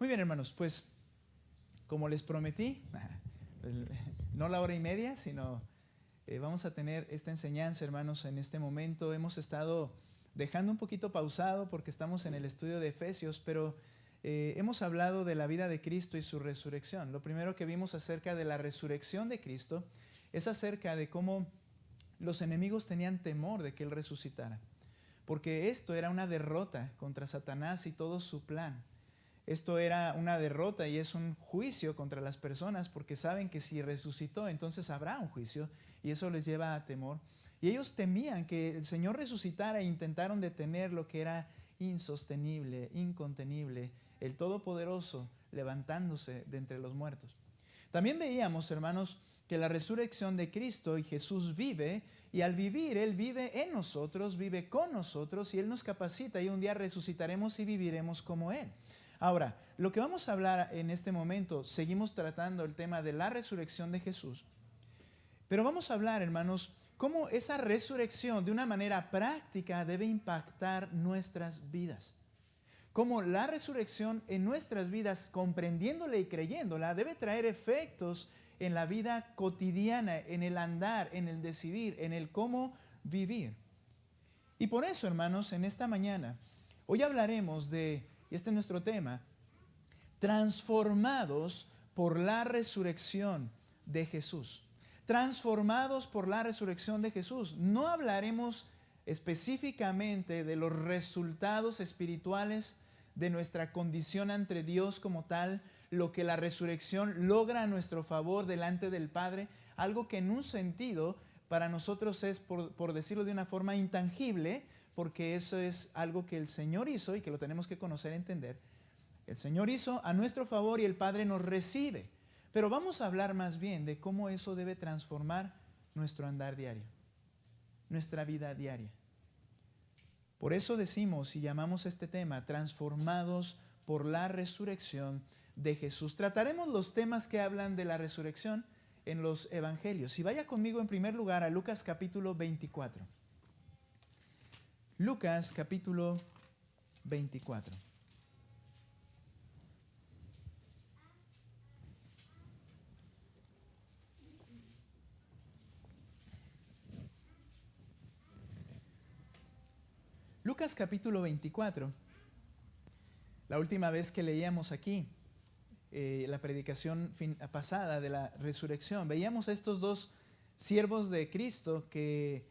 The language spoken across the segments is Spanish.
Muy bien, hermanos, pues como les prometí, no la hora y media, sino vamos a tener esta enseñanza, hermanos, en este momento. Hemos estado dejando un poquito pausado porque estamos en el estudio de Efesios, pero hemos hablado de la vida de Cristo y su resurrección. Lo primero que vimos acerca de la resurrección de Cristo es acerca de cómo los enemigos tenían temor de que Él resucitara, porque esto era una derrota contra Satanás y todo su plan. Esto era una derrota y es un juicio contra las personas porque saben que si resucitó, entonces habrá un juicio y eso les lleva a temor. Y ellos temían que el Señor resucitara e intentaron detener lo que era insostenible, incontenible, el Todopoderoso levantándose de entre los muertos. También veíamos, hermanos, que la resurrección de Cristo y Jesús vive, y al vivir, Él vive en nosotros, vive con nosotros y Él nos capacita y un día resucitaremos y viviremos como Él. Ahora, lo que vamos a hablar en este momento, seguimos tratando el tema de la resurrección de Jesús, pero vamos a hablar, hermanos, cómo esa resurrección de una manera práctica debe impactar nuestras vidas. Cómo la resurrección en nuestras vidas, comprendiéndola y creyéndola, debe traer efectos en la vida cotidiana, en el andar, en el decidir, en el cómo vivir. Y por eso, hermanos, en esta mañana, hoy hablaremos de, y este es nuestro tema, transformados por la resurrección de Jesús. Transformados por la resurrección de Jesús. No hablaremos específicamente de los resultados espirituales de nuestra condición ante Dios como tal, lo que la resurrección logra a nuestro favor delante del Padre, algo que en un sentido para nosotros es, por decirlo de una forma, intangible, porque eso es algo que el Señor hizo y que lo tenemos que conocer y entender. El Señor hizo a nuestro favor y el Padre nos recibe. Pero vamos a hablar más bien de cómo eso debe transformar nuestro andar diario, nuestra vida diaria. Por eso decimos y llamamos este tema, transformados por la resurrección de Jesús. Trataremos los temas que hablan de la resurrección en los evangelios. Y vaya conmigo en primer lugar a Lucas capítulo 24. Lucas capítulo 24. Lucas capítulo 24. La última vez que leíamos aquí la predicación pasada de la resurrección, veíamos a estos dos siervos de Cristo que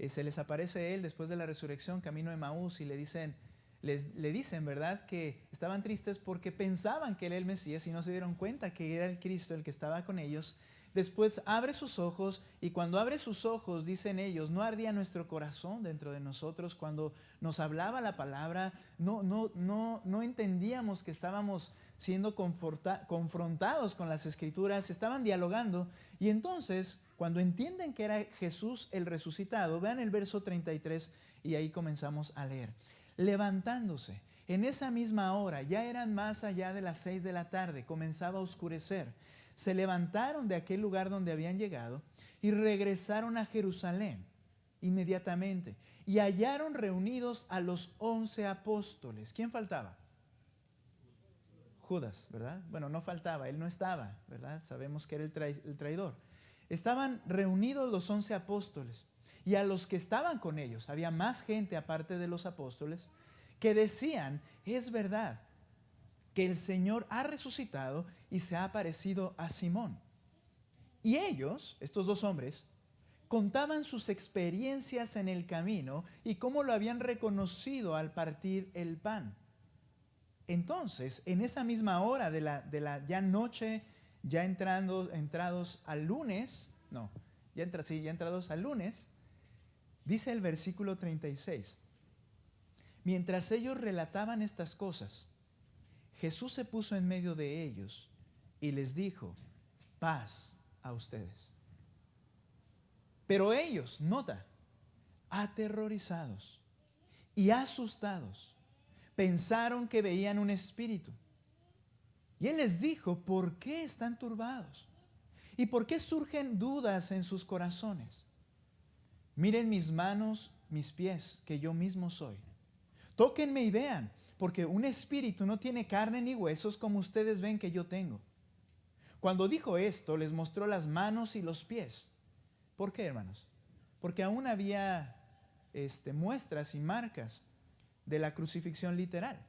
se les aparece Él después de la resurrección camino de Emaús y le dicen, ¿verdad?, que estaban tristes porque pensaban que Él era el Mesías y no se dieron cuenta que era el Cristo el que estaba con ellos. Después abre sus ojos y cuando abre sus ojos, dicen ellos, no ardía nuestro corazón dentro de nosotros cuando nos hablaba la palabra, no entendíamos que estábamos siendo confrontados con las Escrituras, estaban dialogando y entonces cuando entienden que era Jesús el resucitado, vean el verso 33 y ahí comenzamos a leer. Levantándose, en esa misma hora, ya eran más allá de las 6 de la tarde, comenzaba a oscurecer. Se levantaron de aquel lugar donde habían llegado y regresaron a Jerusalén inmediatamente y hallaron reunidos a los 11 apóstoles. ¿Quién faltaba? Judas, ¿verdad? Bueno, no faltaba, él no estaba, ¿verdad? Sabemos que era el traidor. Estaban reunidos los 11 apóstoles y a los que estaban con ellos, había más gente aparte de los apóstoles, que decían, es verdad que el Señor ha resucitado y se ha aparecido a Simón. Y ellos, estos dos hombres, contaban sus experiencias en el camino y cómo lo habían reconocido al partir el pan. Entonces, en esa misma hora de la ya noche, ya entrados al lunes, entrados al lunes, dice el versículo 36, mientras ellos relataban estas cosas, Jesús se puso en medio de ellos y les dijo, paz a ustedes. Pero ellos, nota, aterrorizados y asustados, pensaron que veían un espíritu. Y Él les dijo, ¿por qué están turbados? ¿Y por qué surgen dudas en sus corazones? Miren mis manos, mis pies, que yo mismo soy. Tóquenme y vean, porque un espíritu no tiene carne ni huesos como ustedes ven que yo tengo. Cuando dijo esto, les mostró las manos y los pies. ¿Por qué, hermanos? Porque aún había muestras y marcas de la crucifixión literal,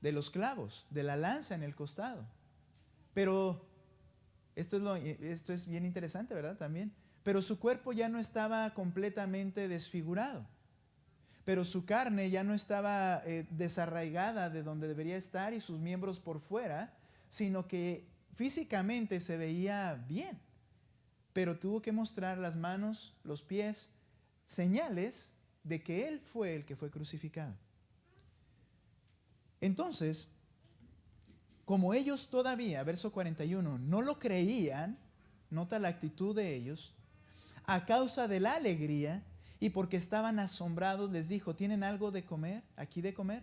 de los clavos, de la lanza en el costado. Pero esto es bien interesante, ¿verdad? También. Pero su cuerpo ya no estaba completamente desfigurado. Pero su carne ya no estaba desarraigada de donde debería estar y sus miembros por fuera, sino que físicamente se veía bien. Pero tuvo que mostrar las manos, los pies, señales de que Él fue el que fue crucificado. Entonces, como ellos todavía, verso 41, no lo creían, nota la actitud de ellos, a causa de la alegría y porque estaban asombrados, les dijo, ¿tienen algo de comer, aquí de comer?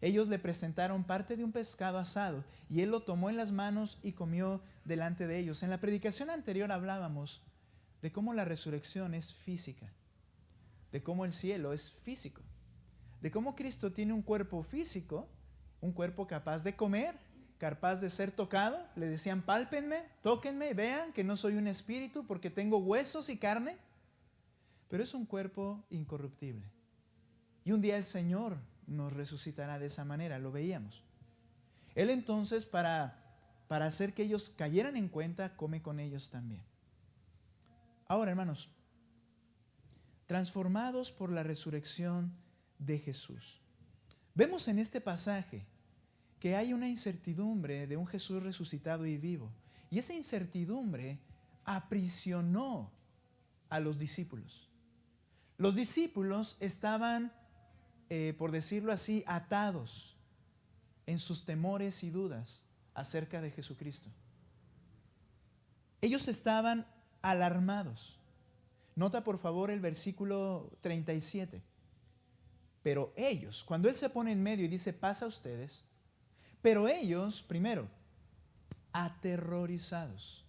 Ellos le presentaron parte de un pescado asado y él lo tomó en las manos y comió delante de ellos. En la predicación anterior hablábamos de cómo la resurrección es física, de cómo el cielo es físico, de cómo Cristo tiene un cuerpo físico, un cuerpo capaz de comer, capaz de ser tocado. Le decían, pálpenme, tóquenme, vean que no soy un espíritu porque tengo huesos y carne, pero es un cuerpo incorruptible. Y un día el Señor nos resucitará de esa manera, lo veíamos. Él entonces, para hacer que ellos cayeran en cuenta, come con ellos también. Ahora, hermanos, transformados por la resurrección de Jesús, vemos en este pasaje que hay una incertidumbre de un Jesús resucitado y vivo. Y esa incertidumbre aprisionó a los discípulos. Los discípulos estaban, por decirlo así, atados en sus temores y dudas acerca de Jesucristo. Ellos estaban alarmados. Nota por favor el versículo 37. Pero ellos, cuando Él se pone en medio y dice, pasa a ustedes, pero ellos, primero, aterrorizados.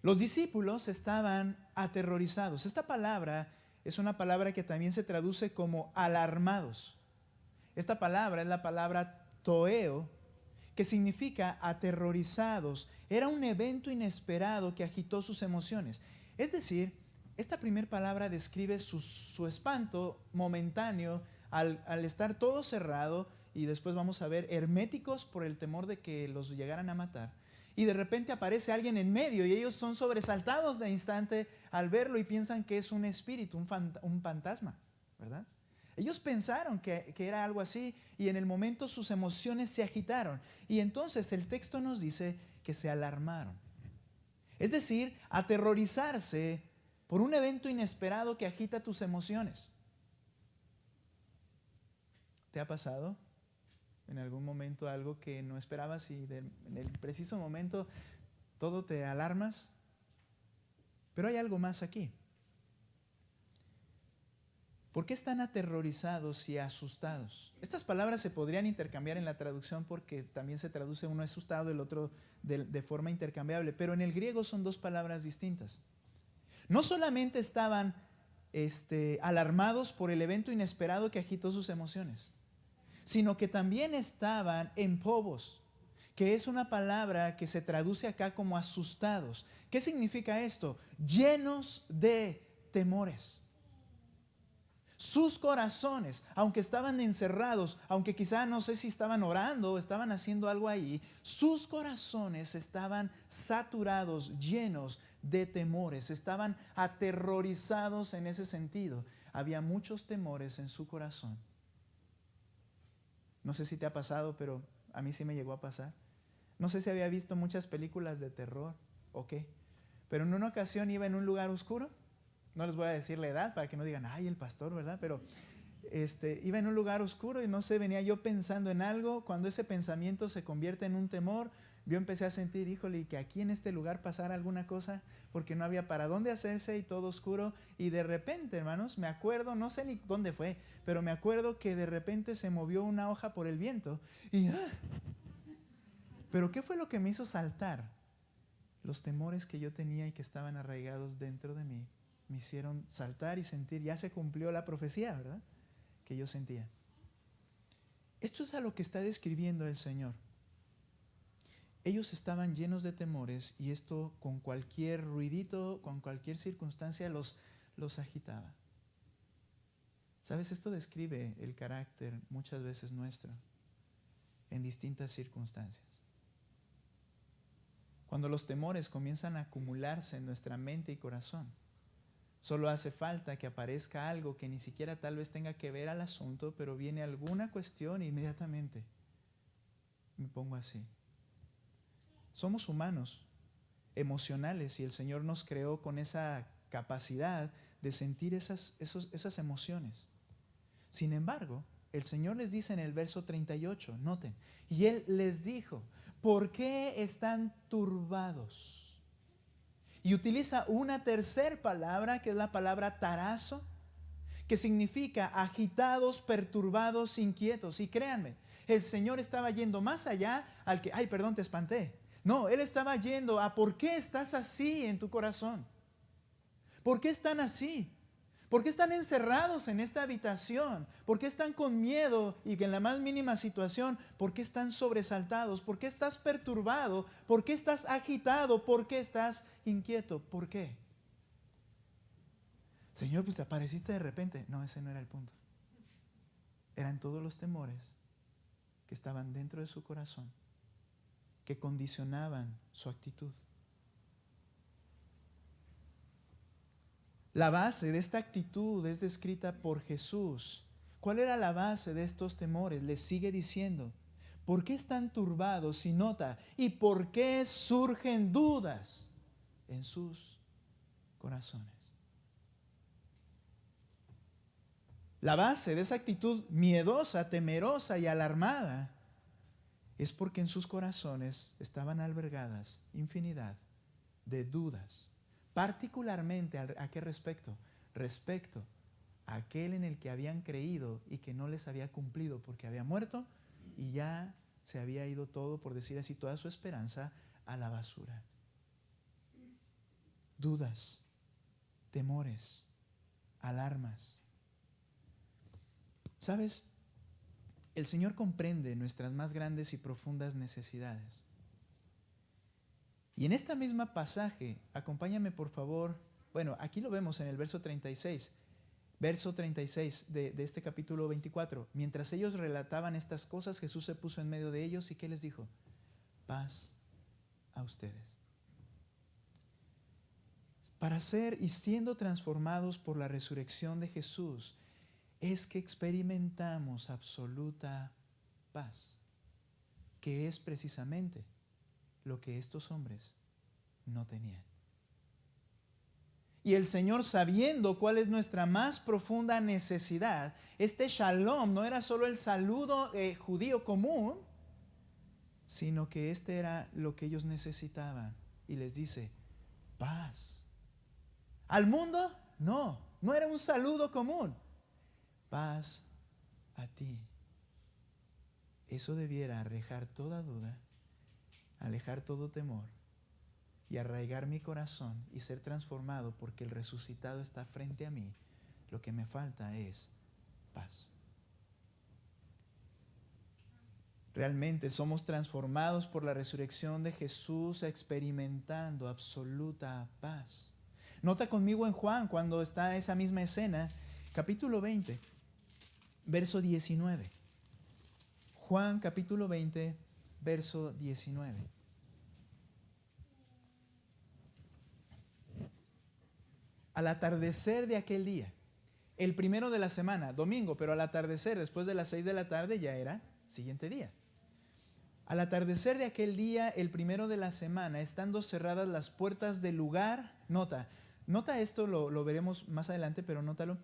Los discípulos estaban aterrorizados. Esta palabra es una palabra que también se traduce como alarmados. Esta palabra es la palabra toeo, que significa aterrorizados. Era un evento inesperado que agitó sus emociones. Es decir, esta primera palabra describe su espanto momentáneo al estar todo cerrado, y después vamos a ver herméticos por el temor de que los llegaran a matar. Y de repente aparece alguien en medio y ellos son sobresaltados de instante al verlo y piensan que es un espíritu, un fantasma, ¿verdad? Ellos pensaron que era algo así y en el momento sus emociones se agitaron. Y entonces el texto nos dice que se alarmaron. Es decir, aterrorizarse por un evento inesperado que agita tus emociones. ¿Te ha pasado en algún momento algo que no esperabas y en el preciso momento todo te alarmas? Pero hay algo más aquí. ¿Por qué están aterrorizados y asustados? Estas palabras se podrían intercambiar en la traducción porque también se traduce uno asustado, el otro de forma intercambiable, pero en el griego son dos palabras distintas. No solamente estaban alarmados por el evento inesperado que agitó sus emociones, sino que también estaban empobos, que es una palabra que se traduce acá como asustados. ¿Qué significa esto? Llenos de temores. Sus corazones, aunque estaban encerrados, aunque quizá no sé si estaban orando o estaban haciendo algo ahí, sus corazones estaban saturados, llenos de temores, estaban aterrorizados en ese sentido. Había muchos temores en su corazón. No sé si te ha pasado, pero a mí sí me llegó a pasar. No sé si había visto muchas películas de terror o qué, pero en una ocasión iba en un lugar oscuro. No les voy a decir la edad para que no digan, ay, el pastor, ¿verdad? Pero iba en un lugar oscuro y no sé, venía yo pensando en algo. Cuando ese pensamiento se convierte en un temor, yo empecé a sentir, híjole, que aquí en este lugar pasara alguna cosa, porque no había para dónde hacerse y todo oscuro. Y de repente, hermanos, me acuerdo, no sé ni dónde fue, pero me acuerdo que de repente se movió una hoja por el viento. Y, ¿pero qué fue lo que me hizo saltar? Los temores que yo tenía y que estaban arraigados dentro de mí me hicieron saltar y sentir, ya se cumplió la profecía, ¿verdad? Que yo sentía. Esto es a lo que está describiendo el Señor. Ellos estaban llenos de temores y esto con cualquier ruidito, con cualquier circunstancia los agitaba. ¿Sabes? Esto describe el carácter muchas veces nuestro en distintas circunstancias. Cuando los temores comienzan a acumularse en nuestra mente y corazón, solo hace falta que aparezca algo que ni siquiera tal vez tenga que ver al asunto, pero viene alguna cuestión e inmediatamente me pongo así. Somos humanos, emocionales, y el Señor nos creó con esa capacidad de sentir esas emociones. Sin embargo, el Señor les dice en el verso 38, noten, y Él les dijo, ¿por qué están turbados? Y utiliza una tercera palabra, que es la palabra tarazo, que significa agitados, perturbados, inquietos. Y créanme, el Señor estaba yendo más allá al que, ay, perdón, te espanté. No, Él estaba yendo a por qué estás así en tu corazón. ¿Por qué están así? ¿Por qué están encerrados en esta habitación? ¿Por qué están con miedo y que en la más mínima situación? ¿Por qué están sobresaltados? ¿Por qué estás perturbado? ¿Por qué estás agitado? ¿Por qué estás inquieto? ¿Por qué? Señor, pues te apareciste de repente. No, ese no era el punto. Eran todos los temores que estaban dentro de su corazón, que condicionaban su actitud. La base de esta actitud es descrita por Jesús. ¿Cuál era la base de estos temores? Les sigue diciendo, ¿por qué están turbados? Y nota, ¿y por qué surgen dudas en sus corazones? La base de esa actitud miedosa, temerosa y alarmada es porque en sus corazones estaban albergadas infinidad de dudas. Particularmente, ¿a qué respecto? Respecto a aquel en el que habían creído y que no les había cumplido porque había muerto y ya se había ido todo, por decir así, toda su esperanza a la basura. Dudas, temores, alarmas. ¿Sabes? El Señor comprende nuestras más grandes y profundas necesidades. Y en esta misma pasaje, acompáñame por favor, bueno, aquí lo vemos en el verso 36 de este capítulo 24. Mientras ellos relataban estas cosas, Jesús se puso en medio de ellos y ¿qué les dijo? Paz a ustedes. Para ser y siendo transformados por la resurrección de Jesús, es que experimentamos absoluta paz, que es precisamente lo que estos hombres no tenían. Y el Señor, sabiendo cuál es nuestra más profunda necesidad, este shalom no era solo el saludo judío común, sino que este era lo que ellos necesitaban. Y les dice, paz. Al mundo, no era un saludo común. Paz a ti. Eso debiera alejar toda duda, alejar todo temor y arraigar mi corazón y ser transformado porque el resucitado está frente a mí. Lo que me falta es paz. Realmente somos transformados por la resurrección de Jesús, experimentando absoluta paz. Nota conmigo en Juan, cuando está esa misma escena, capítulo 20, verso 19. Juan capítulo 20, verso 19. Al atardecer de aquel día, el primero de la semana, domingo, pero al atardecer, después de las 6 de la tarde, ya era siguiente día. Al atardecer de aquel día, el primero de la semana, estando cerradas las puertas del lugar, nota esto, lo veremos más adelante, pero nótalo.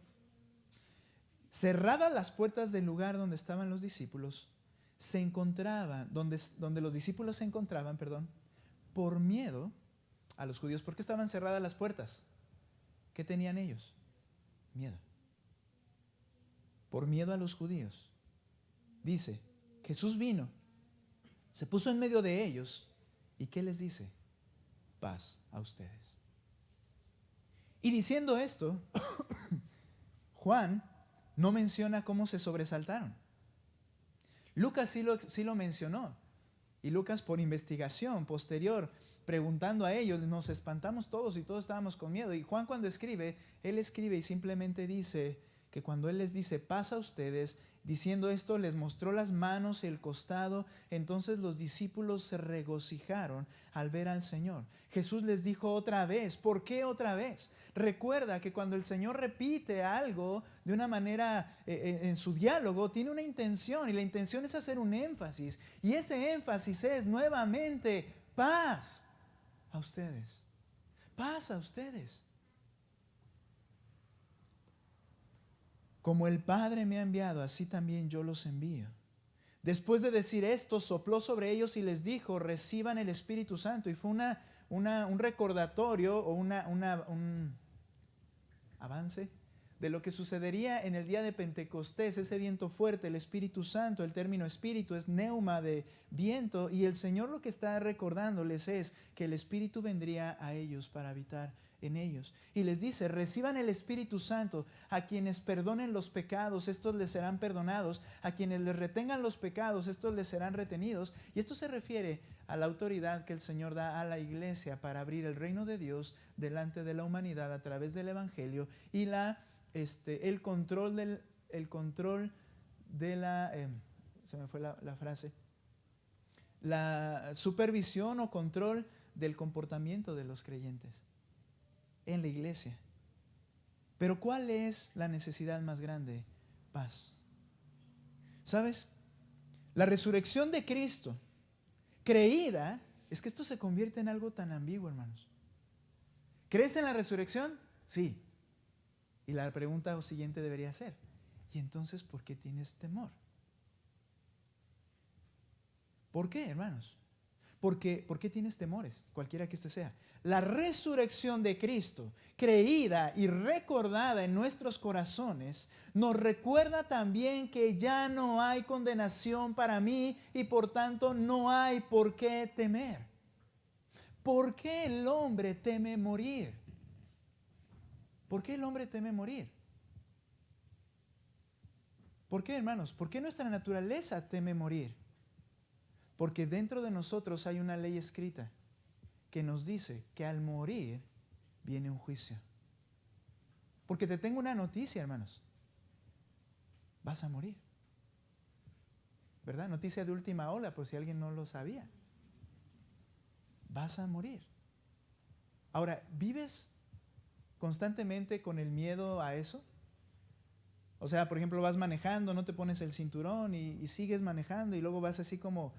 Cerradas las puertas del lugar donde estaban los discípulos, se encontraban, donde los discípulos se encontraban, por miedo a los judíos. ¿Por qué estaban cerradas las puertas? ¿Qué tenían ellos? Miedo. Por miedo a los judíos. Dice, Jesús vino, se puso en medio de ellos, ¿y qué les dice? Paz a ustedes. Y diciendo esto, Juan no menciona cómo se sobresaltaron. Lucas sí lo mencionó. Y Lucas, por investigación posterior, preguntando a ellos, nos espantamos todos y todos estábamos con miedo. Y Juan, cuando escribe, él escribe y simplemente dice que cuando él les dice, pasa a ustedes, diciendo esto, les mostró las manos y el costado. Entonces los discípulos se regocijaron al ver al Señor. Jesús les dijo otra vez. ¿Por qué otra vez? Recuerda que cuando el Señor repite algo de una manera en su diálogo, tiene una intención, y la intención es hacer un énfasis. Y ese énfasis es nuevamente paz a ustedes. Paz a ustedes. Como el Padre me ha enviado, así también yo los envío. Después de decir esto, sopló sobre ellos y les dijo, reciban el Espíritu Santo. Y fue un recordatorio o un avance de lo que sucedería en el día de Pentecostés, ese viento fuerte, el Espíritu Santo. El término espíritu es neuma, de viento, y el Señor lo que está recordándoles es que el Espíritu vendría a ellos para habitar en ellos. Y les dice, reciban el Espíritu Santo. A quienes perdonen los pecados, estos les serán perdonados. A quienes les retengan los pecados, estos les serán retenidos. Y esto se refiere a la autoridad que el Señor da a la iglesia para abrir el reino de Dios delante de la humanidad a través del Evangelio y el control de la se me fue la frase, la supervisión o control del comportamiento de los creyentes en la iglesia. Pero ¿cuál es la necesidad más grande? Paz. ¿Sabes? La resurrección de Cristo creída, es que esto se convierte en algo tan ambiguo, hermanos. ¿Crees en la resurrección? Sí. Y la pregunta siguiente debería ser, ¿y entonces por qué tienes temor? ¿Por qué, hermanos? ¿Por qué tienes temores? Cualquiera que este sea. La resurrección de Cristo, creída y recordada en nuestros corazones, nos recuerda también que ya no hay condenación para mí y por tanto no hay por qué temer. ¿Por qué el hombre teme morir? ¿Por qué el hombre teme morir? ¿Por qué, hermanos? ¿Por qué nuestra naturaleza teme morir? Porque dentro de nosotros hay una ley escrita que nos dice que al morir viene un juicio. Porque te tengo una noticia, hermanos. Vas a morir. ¿Verdad? Noticia de última ola, por si alguien no lo sabía. Vas a morir. Ahora, ¿vives constantemente con el miedo a eso? O sea, por ejemplo, vas manejando, no te pones el cinturón y sigues manejando y luego vas así como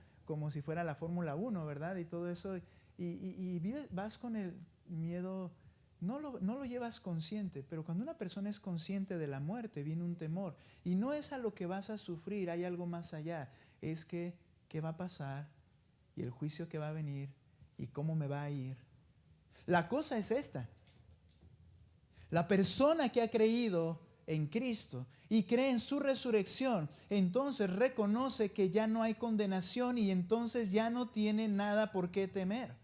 si fuera la Fórmula 1, ¿verdad? Y todo eso. Y vas con el miedo, no lo llevas consciente, pero cuando una persona es consciente de la muerte, viene un temor. Y no es a lo que vas a sufrir, hay algo más allá. Es que, ¿qué va a pasar? Y el juicio que va a venir, y cómo me va a ir. La cosa es esta. La persona que ha creído en Cristo y cree en su resurrección, entonces reconoce que ya no hay condenación y entonces ya no tiene nada por qué temer.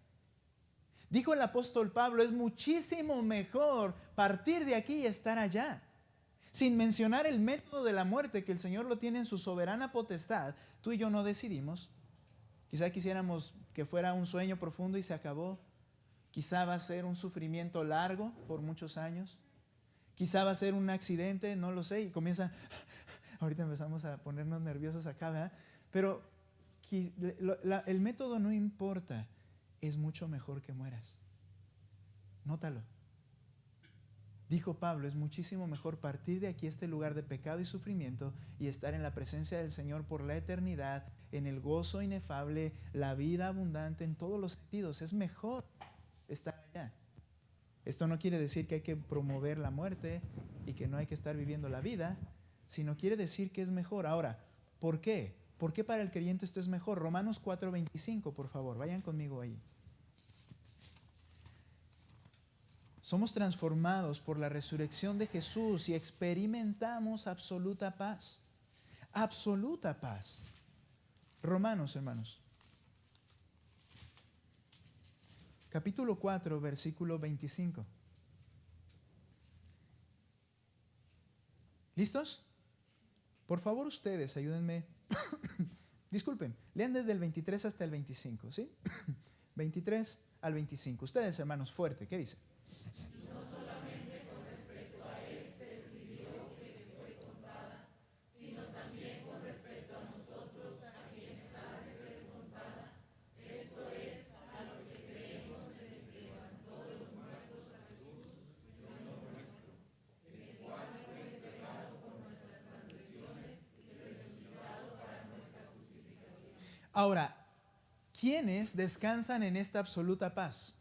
Dijo el apóstol Pablo, es muchísimo mejor partir de aquí y estar allá. Sin mencionar el método de la muerte, que el Señor lo tiene en su soberana potestad. Tú y yo no decidimos. Quizá quisiéramos que fuera un sueño profundo y se acabó. Quizá va a ser un sufrimiento largo por muchos años. Quizá va a ser un accidente, no lo sé, y ahorita empezamos a ponernos nerviosos acá, ¿verdad? Pero el método no importa, es mucho mejor que mueras. Nótalo. Dijo Pablo, es muchísimo mejor partir de aquí, este lugar de pecado y sufrimiento, y estar en la presencia del Señor por la eternidad, en el gozo inefable, la vida abundante en todos los sentidos. Es mejor estar allá. Esto no quiere decir que hay que promover la muerte y que no hay que estar viviendo la vida, sino quiere decir que es mejor. Ahora, ¿por qué? ¿Por qué para el creyente esto es mejor? Romanos 4:25, por favor, vayan conmigo ahí. Somos transformados por la resurrección de Jesús y experimentamos absoluta paz. Absoluta paz. Romanos, hermanos. Capítulo 4, versículo 25. ¿Listos? Por favor, ustedes, ayúdenme Disculpen, lean desde el 23 hasta el 25, ¿sí? 23 al 25. Ustedes, hermanos, fuerte, ¿qué dice? Ahora, ¿quiénes descansan en esta absoluta paz?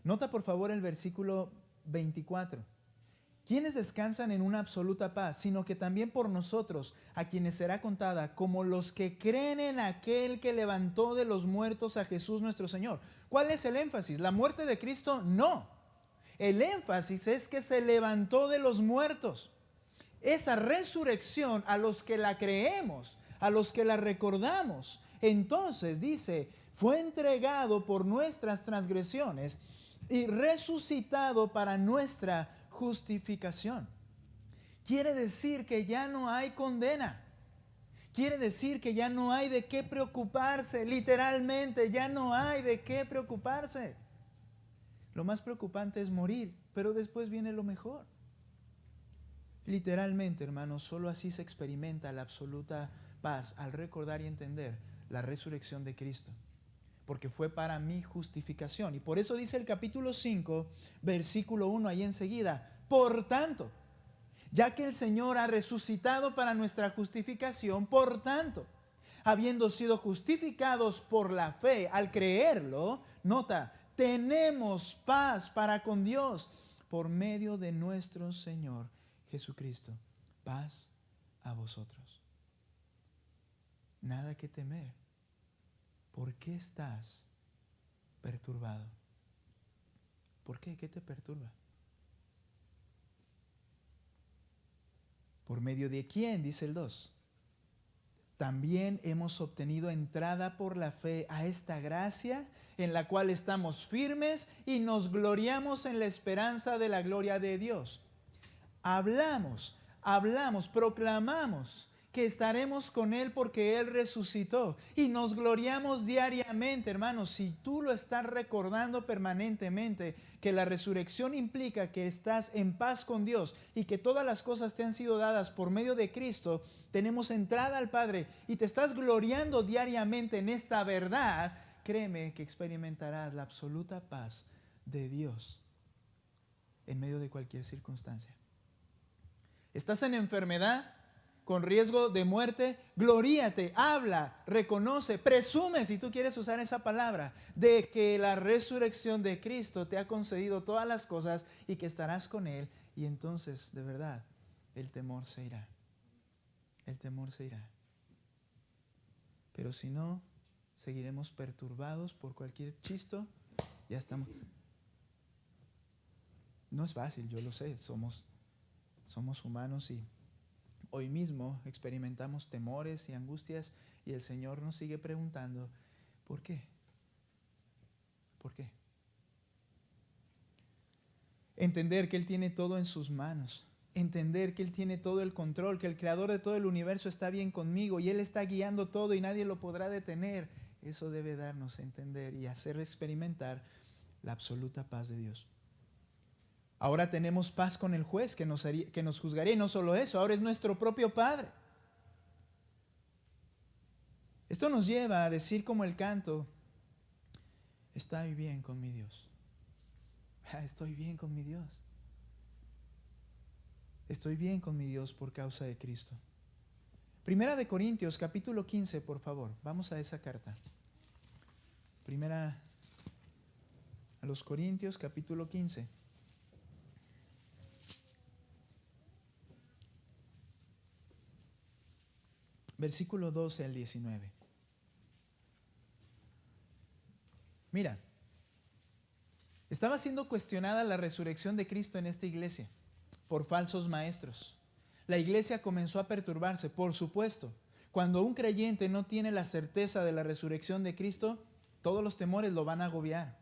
Nota por favor el versículo 24. ¿Quiénes descansan en una absoluta paz? Sino que también por nosotros, a quienes será contada, como los que creen en aquel que levantó de los muertos a Jesús nuestro Señor. ¿Cuál es el énfasis? ¿La muerte de Cristo? No. El énfasis es que se levantó de los muertos. Esa resurrección, a los que la creemos, a los que la recordamos, entonces dice, fue entregado por nuestras transgresiones y resucitado para nuestra justificación. Quiere decir que ya no hay condena. Quiere decir que ya no hay de qué preocuparse. Literalmente, ya no hay de qué preocuparse. Lo más preocupante es morir, pero después viene lo mejor. Literalmente, hermanos, solo así se experimenta la absoluta paz al recordar y entender la resurrección de Cristo, porque fue para mi justificación. Y por eso dice el capítulo 5, versículo 1 ahí enseguida, por tanto, ya que el Señor ha resucitado para nuestra justificación, por tanto, habiendo sido justificados por la fe, al creerlo, nota, tenemos paz para con Dios por medio de nuestro Señor Jesucristo. Paz a vosotros. Nada que temer. ¿Por qué estás perturbado? ¿Por qué? ¿Qué te perturba? ¿Por medio de quién? Dice el 2. También hemos obtenido entrada por la fe a esta gracia en la cual estamos firmes y nos gloriamos en la esperanza de la gloria de Dios. Hablamos, proclamamos que estaremos con Él porque Él resucitó y nos gloriamos diariamente, hermanos. Si tú lo estás recordando permanentemente, que la resurrección implica que estás en paz con Dios y que todas las cosas te han sido dadas por medio de Cristo, tenemos entrada al Padre y te estás gloriando diariamente en esta verdad, créeme que experimentarás la absoluta paz de Dios en medio de cualquier circunstancia. ¿Estás en enfermedad? Con riesgo de muerte, gloríate, habla, reconoce, presume, si tú quieres usar esa palabra, de que la resurrección de Cristo te ha concedido todas las cosas y que estarás con Él. Y entonces, de verdad, el temor se irá. El temor se irá. Pero si no, seguiremos perturbados por cualquier chisto. Ya estamos. No es fácil, yo lo sé, somos humanos y hoy mismo experimentamos temores y angustias y el Señor nos sigue preguntando, ¿por qué? ¿Por qué? Entender que Él tiene todo en sus manos, entender que Él tiene todo el control, que el Creador de todo el universo está bien conmigo y Él está guiando todo y nadie lo podrá detener. Eso debe darnos a entender y hacer experimentar la absoluta paz de Dios. Ahora tenemos paz con el juez que nos juzgaría, y no solo eso, ahora es nuestro propio Padre. Esto nos lleva a decir como el canto, estoy bien con mi Dios. Estoy bien con mi Dios. Estoy bien con mi Dios por causa de Cristo. Primera de Corintios, capítulo 15, por favor. Vamos a esa carta. Primera a los Corintios, capítulo 15. Versículo 12 al 19. Mira, estaba siendo cuestionada la resurrección de Cristo en esta iglesia por falsos maestros. La iglesia comenzó a perturbarse, por supuesto. Cuando un creyente no tiene la certeza de la resurrección de Cristo, todos los temores lo van a agobiar.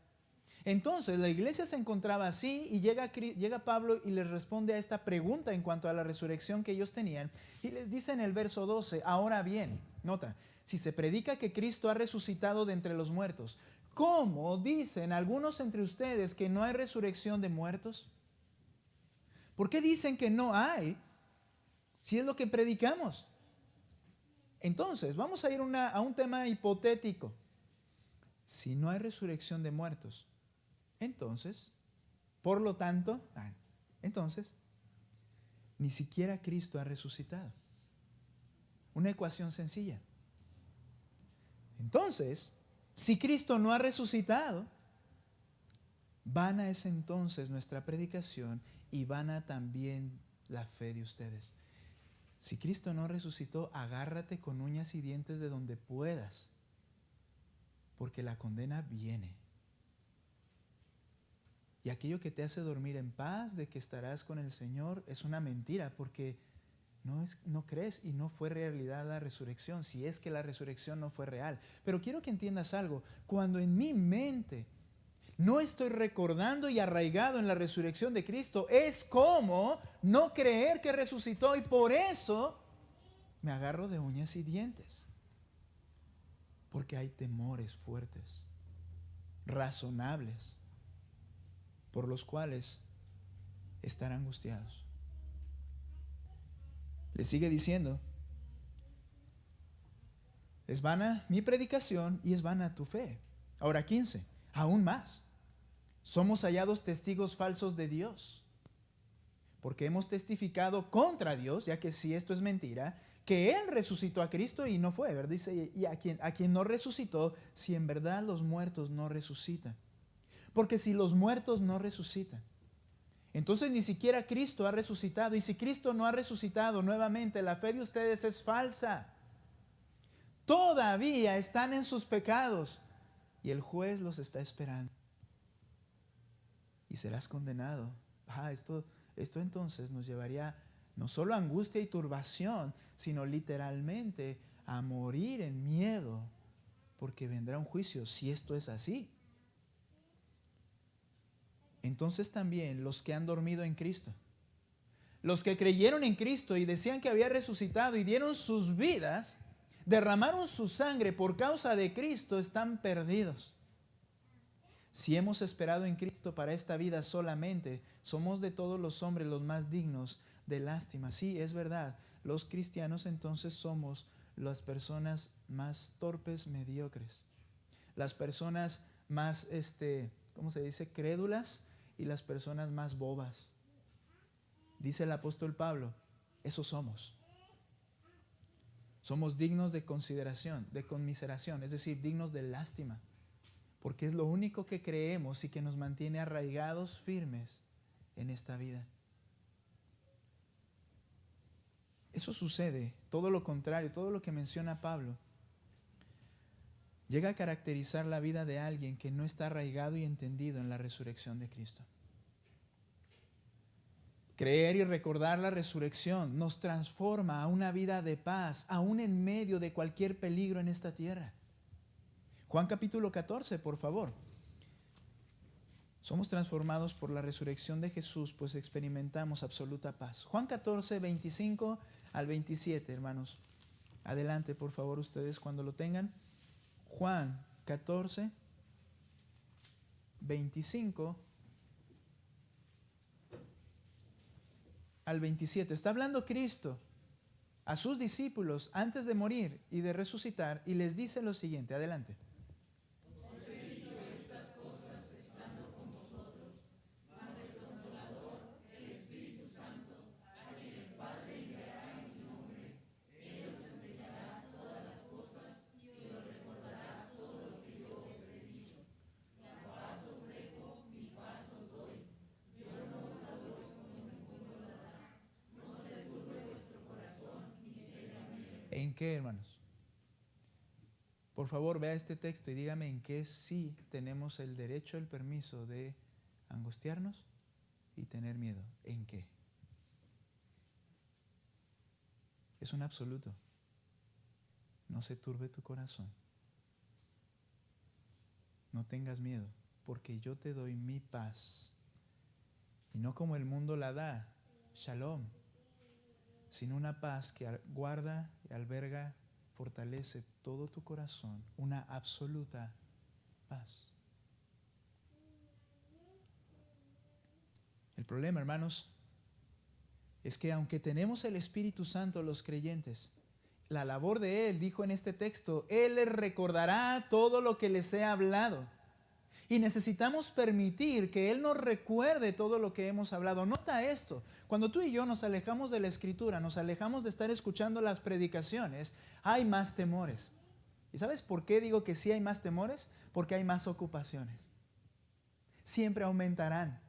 Entonces la iglesia se encontraba así y llega Pablo y les responde a esta pregunta en cuanto a la resurrección que ellos tenían y les dice en el verso 12, ahora bien, nota, si se predica que Cristo ha resucitado de entre los muertos, ¿cómo dicen algunos entre ustedes que no hay resurrección de muertos? ¿Por qué dicen que no hay si es lo que predicamos? Entonces, vamos a ir a un tema hipotético. Si no hay resurrección de muertos, entonces, por lo tanto, entonces, ni siquiera Cristo ha resucitado. Una ecuación sencilla. Entonces, si Cristo no ha resucitado, vana es entonces nuestra predicación y vana también la fe de ustedes. Si Cristo no resucitó, agárrate con uñas y dientes de donde puedas, porque la condena viene. Y aquello que te hace dormir en paz de que estarás con el Señor es una mentira, porque no crees y no fue realidad la resurrección, si es que la resurrección no fue real. Pero quiero que entiendas algo. Cuando en mi mente no estoy recordando y arraigado en la resurrección de Cristo, es como no creer que resucitó, y por eso me agarro de uñas y dientes. Porque hay temores fuertes, razonables, por los cuales estar angustiados. Le sigue diciendo, es vana mi predicación y es vana tu fe. Ahora 15, aún más. Somos hallados testigos falsos de Dios, porque hemos testificado contra Dios, ya que si esto es mentira, que Él resucitó a Cristo y no fue, ¿verdad? Dice, y a quien no resucitó, si en verdad los muertos no resucitan. Porque si los muertos no resucitan, entonces ni siquiera Cristo ha resucitado. Y si Cristo no ha resucitado, nuevamente la fe de ustedes es falsa. Todavía están en sus pecados y el juez los está esperando. Y serás condenado. Esto entonces nos llevaría no solo a angustia y turbación, sino literalmente a morir en miedo, porque vendrá un juicio si esto es así. Entonces también los que han dormido en Cristo, los que creyeron en Cristo y decían que había resucitado y dieron sus vidas, derramaron su sangre por causa de Cristo, están perdidos. Si hemos esperado en Cristo para esta vida solamente, somos de todos los hombres los más dignos de lástima. Sí, es verdad. Los cristianos entonces somos las personas más torpes, mediocres. Las personas más, ¿cómo se dice? Crédulas, y las personas más bobas. Dice el apóstol Pablo, eso somos. Somos dignos de consideración, de conmiseración, es decir, dignos de lástima. Porque es lo único que creemos y que nos mantiene arraigados, firmes en esta vida. Eso sucede, todo lo contrario, todo lo que menciona Pablo, llega a caracterizar la vida de alguien que no está arraigado y entendido en la resurrección de Cristo. Creer y recordar la resurrección nos transforma a una vida de paz, aún en medio de cualquier peligro en esta tierra. Juan capítulo 14, por favor. Somos transformados por la resurrección de Jesús, pues experimentamos absoluta paz. Juan 14, 25 al 27, hermanos. Adelante, por favor, ustedes cuando lo tengan. Juan 14, 25 al 27. Está hablando Cristo a sus discípulos antes de morir y de resucitar y les dice lo siguiente. Adelante. ¿En qué, hermanos? Por favor, vea este texto y dígame en qué sí tenemos el derecho, el permiso de angustiarnos y tener miedo. ¿En qué? Es un absoluto. No se turbe tu corazón. No tengas miedo, porque yo te doy mi paz. Y no como el mundo la da, shalom, sino una paz que guarda y alberga fortalece todo tu corazón, una absoluta paz. El problema, hermanos, es que aunque tenemos el Espíritu Santo los creyentes, la labor de Él, dijo en este texto, Él les recordará todo lo que les he hablado. Y necesitamos permitir que Él nos recuerde todo lo que hemos hablado. Nota esto, cuando tú y yo nos alejamos de la Escritura, nos alejamos de estar escuchando las predicaciones, hay más temores. ¿Y sabes por qué digo que sí hay más temores? Porque hay más ocupaciones. Siempre aumentarán.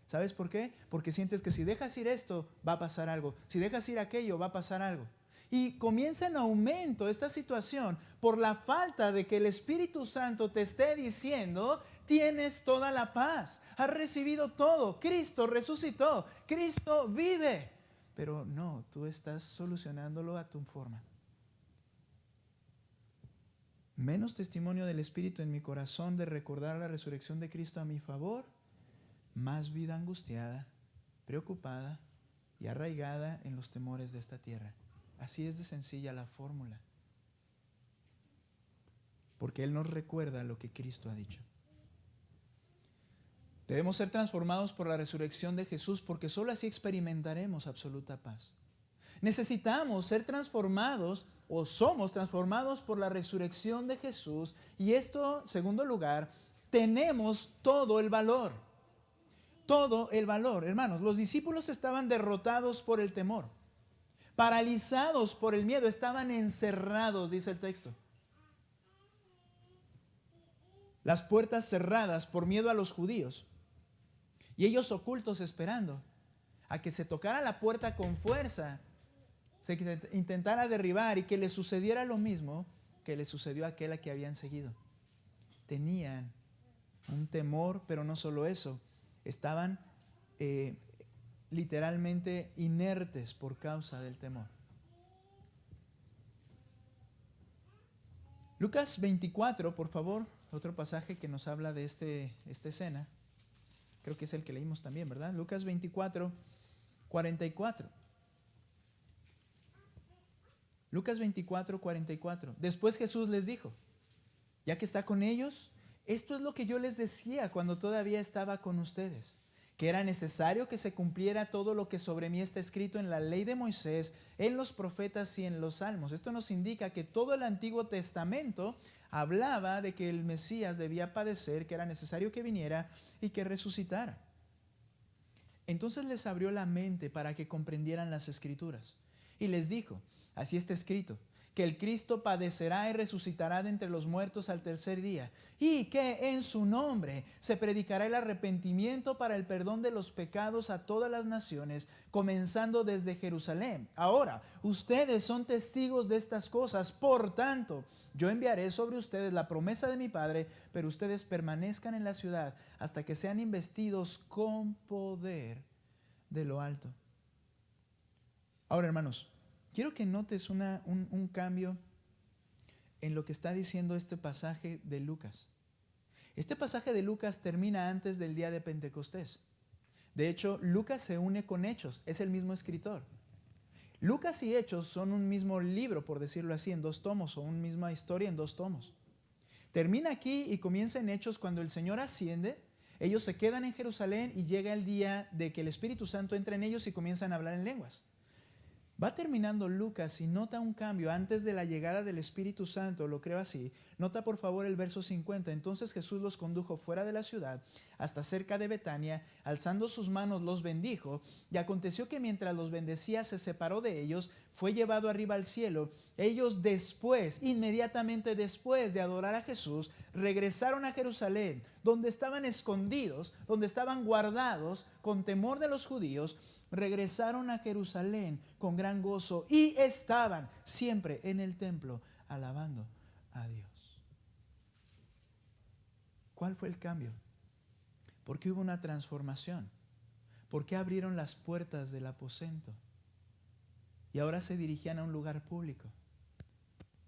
¿Sabes por qué? Porque sientes que si dejas ir esto, va a pasar algo. Si dejas ir aquello, va a pasar algo. Y comienza en aumento esta situación por la falta de que el Espíritu Santo te esté diciendo, tienes toda la paz, has recibido todo, Cristo resucitó, Cristo vive. Pero no, tú estás solucionándolo a tu forma. Menos testimonio del Espíritu en mi corazón de recordar la resurrección de Cristo a mi favor, más vida angustiada, preocupada y arraigada en los temores de esta tierra. Así es de sencilla la fórmula. Porque Él nos recuerda lo que Cristo ha dicho. Debemos ser transformados por la resurrección de Jesús porque solo así experimentaremos absoluta paz. Necesitamos ser transformados o somos transformados por la resurrección de Jesús y esto, en segundo lugar, tenemos todo el valor. Todo el valor. Hermanos, los discípulos estaban derrotados por el temor, paralizados por el miedo, estaban encerrados, dice el texto. Las puertas cerradas por miedo a los judíos y ellos ocultos esperando a que se tocara la puerta con fuerza, se intentara derribar y que le sucediera lo mismo que le sucedió a aquel a que habían seguido. Tenían un temor, pero no solo eso, estaban literalmente inertes por causa del temor. Lucas 24, por favor, otro pasaje que nos habla de esta escena. Creo que es el que leímos también, ¿verdad? Lucas 24, 44. Lucas 24, 44. Después Jesús les dijo, ya que está con ellos, esto es lo que yo les decía cuando todavía estaba con ustedes, que era necesario que se cumpliera todo lo que sobre mí está escrito en la ley de Moisés, en los profetas y en los salmos. Esto nos indica que todo el Antiguo Testamento hablaba de que el Mesías debía padecer, que era necesario que viniera y que resucitara. Entonces les abrió la mente para que comprendieran las Escrituras y les dijo, así está escrito, que el Cristo padecerá y resucitará de entre los muertos al tercer día, y que en su nombre se predicará el arrepentimiento para el perdón de los pecados a todas las naciones, comenzando desde Jerusalén. Ahora, ustedes son testigos de estas cosas, por tanto, yo enviaré sobre ustedes la promesa de mi Padre, pero ustedes permanezcan en la ciudad hasta que sean investidos con poder de lo alto. Ahora, hermanos, quiero que notes un cambio en lo que está diciendo este pasaje de Lucas. Este pasaje de Lucas termina antes del día de Pentecostés. De hecho, Lucas se une con Hechos, es el mismo escritor. Lucas y Hechos son un mismo libro, por decirlo así, en 2 tomos, o una misma historia en 2 tomos. Termina aquí y comienza en Hechos cuando el Señor asciende. Ellos se quedan en Jerusalén y llega el día de que el Espíritu Santo entra en ellos y comienzan a hablar en lenguas. Va terminando Lucas y nota un cambio antes de la llegada del Espíritu Santo, lo creo así. Nota por favor el verso 50. Entonces Jesús los condujo fuera de la ciudad hasta cerca de Betania, alzando sus manos los bendijo, y aconteció que mientras los bendecía se separó de ellos, fue llevado arriba al cielo. Ellos inmediatamente después de adorar a Jesús, regresaron a Jerusalén, donde estaban escondidos, donde estaban guardados con temor de los judíos. Regresaron a Jerusalén con gran gozo y estaban siempre en el templo alabando a Dios. ¿Cuál fue el cambio? Porque hubo una transformación. Porque abrieron las puertas del aposento y ahora se dirigían a un lugar público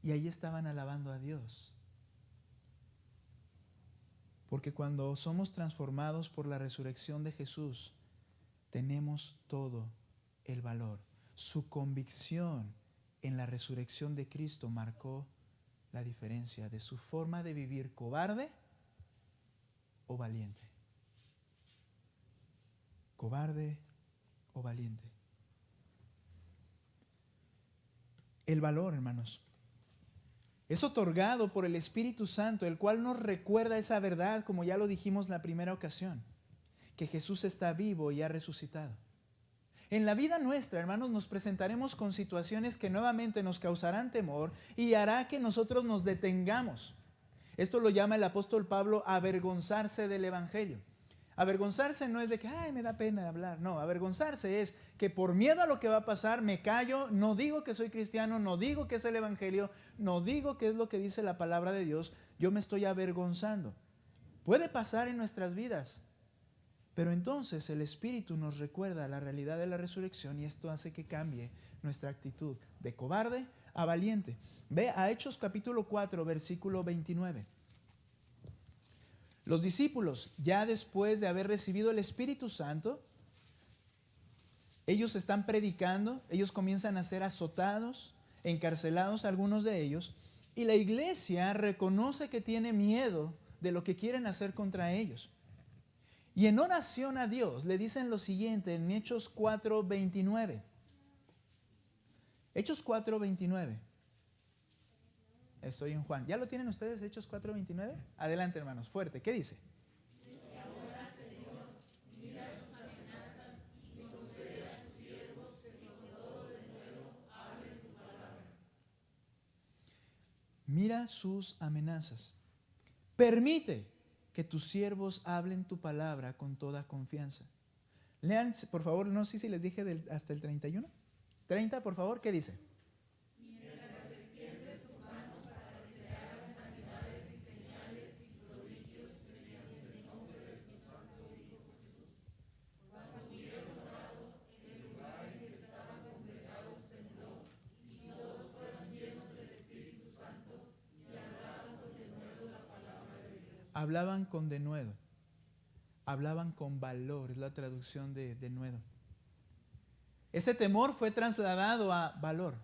y ahí estaban alabando a Dios. Porque cuando somos transformados por la resurrección de Jesús, tenemos todo el valor. Su convicción en la resurrección de Cristo marcó la diferencia de su forma de vivir, cobarde o valiente. Cobarde o valiente. El valor, hermanos, es otorgado por el Espíritu Santo, el cual nos recuerda esa verdad, como ya lo dijimos la primera ocasión, que Jesús está vivo y ha resucitado. En la vida nuestra, hermanos, nos presentaremos con situaciones que nuevamente nos causarán temor y hará que nosotros nos detengamos. Esto lo llama el apóstol Pablo avergonzarse del Evangelio. Avergonzarse no es de que, ay, me da pena hablar. No, avergonzarse es que por miedo a lo que va a pasar, me callo, no digo que soy cristiano, no digo que es el Evangelio, no digo que es lo que dice la palabra de Dios. Yo me estoy avergonzando. Puede pasar en nuestras vidas. Pero entonces el Espíritu nos recuerda la realidad de la resurrección y esto hace que cambie nuestra actitud de cobarde a valiente. Ve a Hechos capítulo 4, versículo 29. Los discípulos, ya después de haber recibido el Espíritu Santo, ellos están predicando, ellos comienzan a ser azotados, encarcelados algunos de ellos, y la iglesia reconoce que tiene miedo de lo que quieren hacer contra ellos. Y en oración a Dios le dicen lo siguiente en Hechos 4:29. Hechos 4:29. Estoy en Juan. ¿Ya lo tienen ustedes, Hechos 4:29? Adelante, hermanos, fuerte. ¿Qué dice? Mira sus amenazas. Permite que tus siervos hablen tu palabra con toda confianza. Lean, por favor, no sé si les dije hasta el 31. 30, por favor, ¿qué dice? Hablaban con denuedo, hablaban con valor, es la traducción de denuedo. Ese temor fue trasladado a valor.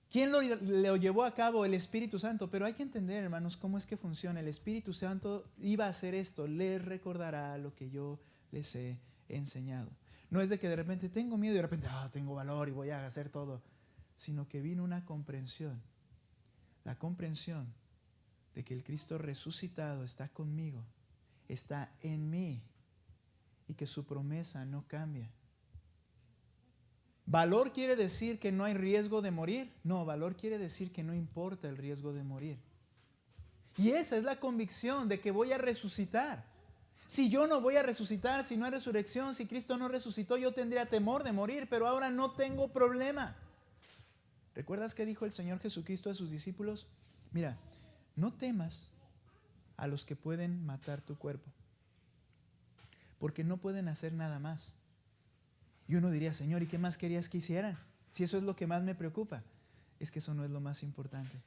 ¿Quién lo llevó a cabo? El Espíritu Santo. Pero hay que entender, hermanos, cómo es que funciona. El Espíritu Santo iba a hacer esto, les recordará lo que yo les he enseñado. No es de que de repente tengo miedo y de repente tengo valor y voy a hacer todo, sino que vino una comprensión, la comprensión de que el Cristo resucitado está conmigo, está en mí y que su promesa no cambia. ¿Valor quiere decir que no hay riesgo de morir? No, valor quiere decir que no importa el riesgo de morir. Y esa es la convicción de que voy a resucitar. Si yo no voy a resucitar, si no hay resurrección, si Cristo no resucitó, yo tendría temor de morir, pero ahora no tengo problema. ¿Recuerdas qué dijo el Señor Jesucristo a sus discípulos? Mira, no temas a los que pueden matar tu cuerpo, porque no pueden hacer nada más. Y uno diría, Señor, ¿y qué más querías que hicieran? Si eso es lo que más me preocupa. Es que eso no es lo más importante.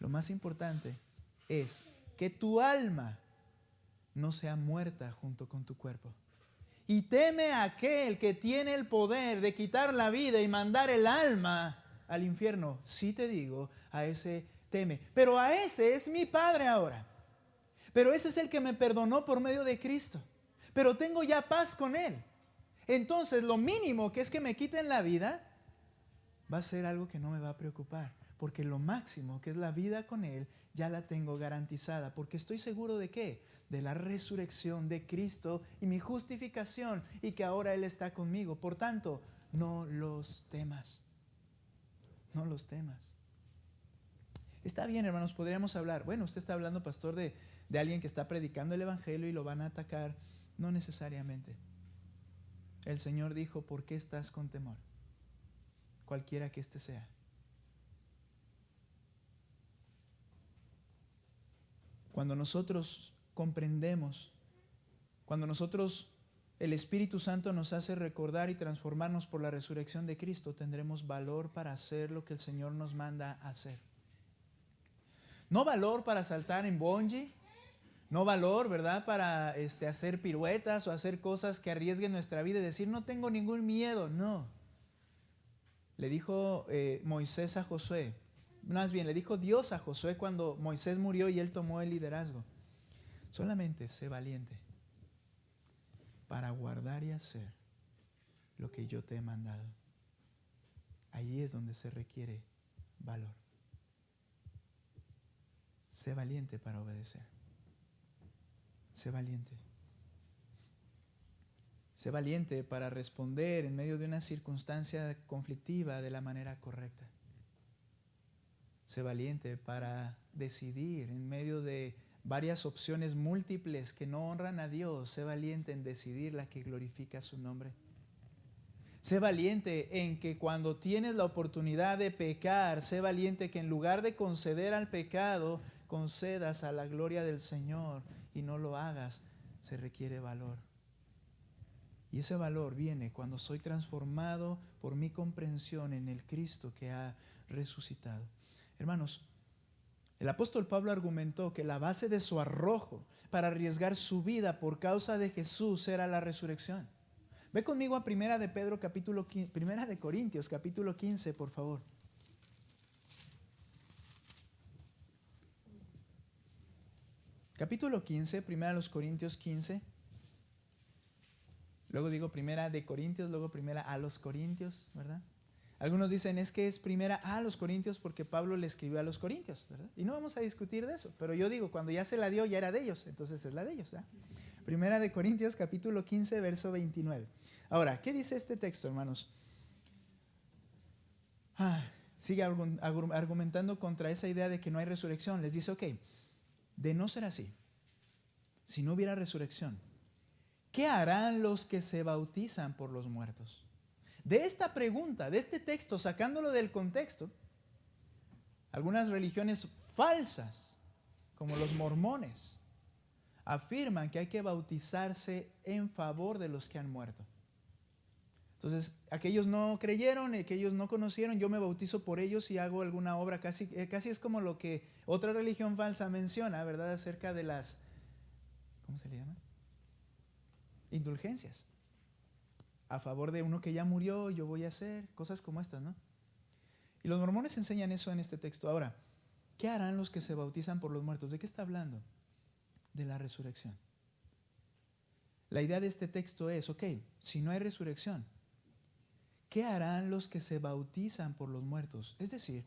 Lo más importante es que tu alma no sea muerta junto con tu cuerpo. Y teme a aquel que tiene el poder de quitar la vida y mandar el alma al infierno. Sí te digo, a ese teme. Pero a ese es mi Padre ahora. Pero ese es el que me perdonó por medio de Cristo. Pero tengo ya paz con Él. Entonces lo mínimo que es que me quiten la vida va a ser algo que no me va a preocupar. Porque lo máximo que es la vida con Él ya la tengo garantizada. Porque estoy seguro de ¿qué? De la resurrección de Cristo y mi justificación y que ahora Él está conmigo. Por tanto, no los temas. No los temas. Está bien, hermanos, podríamos hablar. Bueno, usted está hablando, pastor, de alguien que está predicando el Evangelio y lo van a atacar. No necesariamente. El Señor dijo, ¿por qué estás con temor? Cualquiera que éste sea. Cuando nosotros comprendemos, cuando el Espíritu Santo nos hace recordar y transformarnos por la resurrección de Cristo, tendremos valor para hacer lo que el Señor nos manda hacer. No valor para saltar en bungee, no valor, ¿verdad?, para hacer piruetas o hacer cosas que arriesguen nuestra vida y decir, no tengo ningún miedo. No. Le dijo Moisés a Josué, más bien le dijo Dios a Josué cuando Moisés murió y él tomó el liderazgo. Solamente sé valiente para guardar y hacer lo que yo te he mandado. Ahí es donde se requiere valor. Sé valiente para obedecer. Sé valiente. Sé valiente para responder en medio de una circunstancia conflictiva de la manera correcta. Sé valiente para decidir en medio de varias opciones múltiples que no honran a Dios. Sé valiente en decidir la que glorifica su nombre. Sé valiente en que cuando tienes la oportunidad de pecar, sé valiente que en lugar de conceder al pecado, concedas a la gloria del Señor y no lo hagas. Se requiere valor. Y ese valor viene cuando soy transformado por mi comprensión en el Cristo que ha resucitado. Hermanos, el apóstol Pablo argumentó que la base de su arrojo para arriesgar su vida por causa de Jesús era la resurrección. Ve conmigo a Primera de Corintios, capítulo 15, por favor. Capítulo 15, Primera de los Corintios 15. Luego digo Primera de Corintios, luego Primera a los Corintios, ¿verdad? Algunos dicen es que es Primera a los Corintios porque Pablo le escribió a los Corintios, ¿verdad? Y no vamos a discutir de eso, pero yo digo, cuando ya se la dio, ya era de ellos, entonces es la de ellos, ¿verdad? Primera de Corintios, capítulo 15, verso 29. Ahora, ¿qué dice este texto, hermanos? Sigue argumentando contra esa idea de que no hay resurrección. Les dice, ok, de no ser así, si no hubiera resurrección, ¿qué harán los que se bautizan por los muertos? De esta pregunta, de este texto, sacándolo del contexto, algunas religiones falsas, como los mormones, afirman que hay que bautizarse en favor de los que han muerto. Entonces, aquellos no creyeron, aquellos no conocieron, yo me bautizo por ellos y hago alguna obra, casi es como lo que otra religión falsa menciona, ¿verdad? Acerca de las, ¿cómo se le llama? Indulgencias. A favor de uno que ya murió, yo voy a hacer cosas como estas, ¿no? Y los mormones enseñan eso en este texto. Ahora, ¿qué harán los que se bautizan por los muertos? ¿De qué está hablando? De la resurrección. La idea de este texto es, ok, si no hay resurrección, ¿qué harán los que se bautizan por los muertos? Es decir,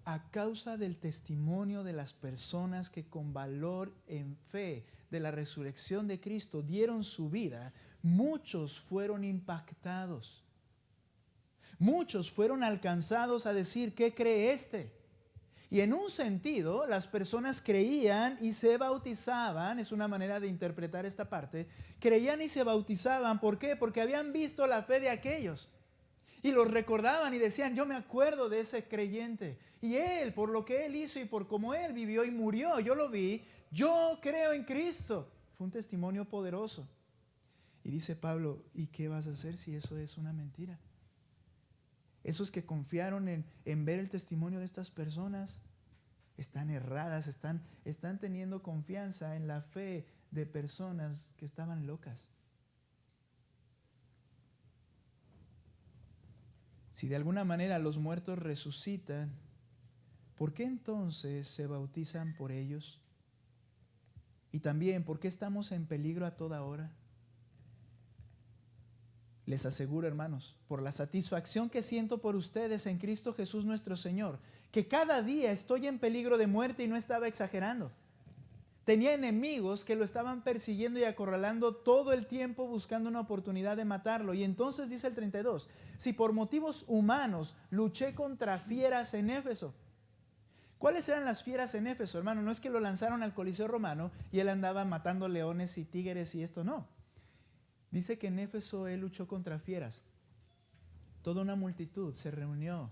a causa del testimonio de las personas que con valor en fe de la resurrección de Cristo dieron su vida, muchos fueron impactados. Muchos fueron alcanzados a decir, ¿qué cree este? Y en un sentido, las personas creían y se bautizaban, es una manera de interpretar esta parte, creían y se bautizaban, ¿por qué? Porque habían visto la fe de aquellos. Y los recordaban y decían, yo me acuerdo de ese creyente. Y él, por lo que él hizo y por cómo él vivió y murió, yo lo vi, yo creo en Cristo. Fue un testimonio poderoso. Y dice Pablo, ¿y qué vas a hacer si eso es una mentira? Esos que confiaron en ver el testimonio de estas personas están erradas, están teniendo confianza en la fe de personas que estaban locas. Si de alguna manera los muertos resucitan, ¿por qué entonces se bautizan por ellos? Y también, ¿por qué estamos en peligro a toda hora? Les aseguro, hermanos, por la satisfacción que siento por ustedes en Cristo Jesús nuestro Señor, que cada día estoy en peligro de muerte y no estaba exagerando. Tenía enemigos que lo estaban persiguiendo y acorralando todo el tiempo buscando una oportunidad de matarlo. Y entonces dice el 32, si por motivos humanos luché contra fieras en Éfeso. ¿Cuáles eran las fieras en Éfeso, hermano? No es que lo lanzaron al Coliseo Romano y él andaba matando leones y tigres y esto, no. Dice que en Éfeso él luchó contra fieras. Toda una multitud se reunió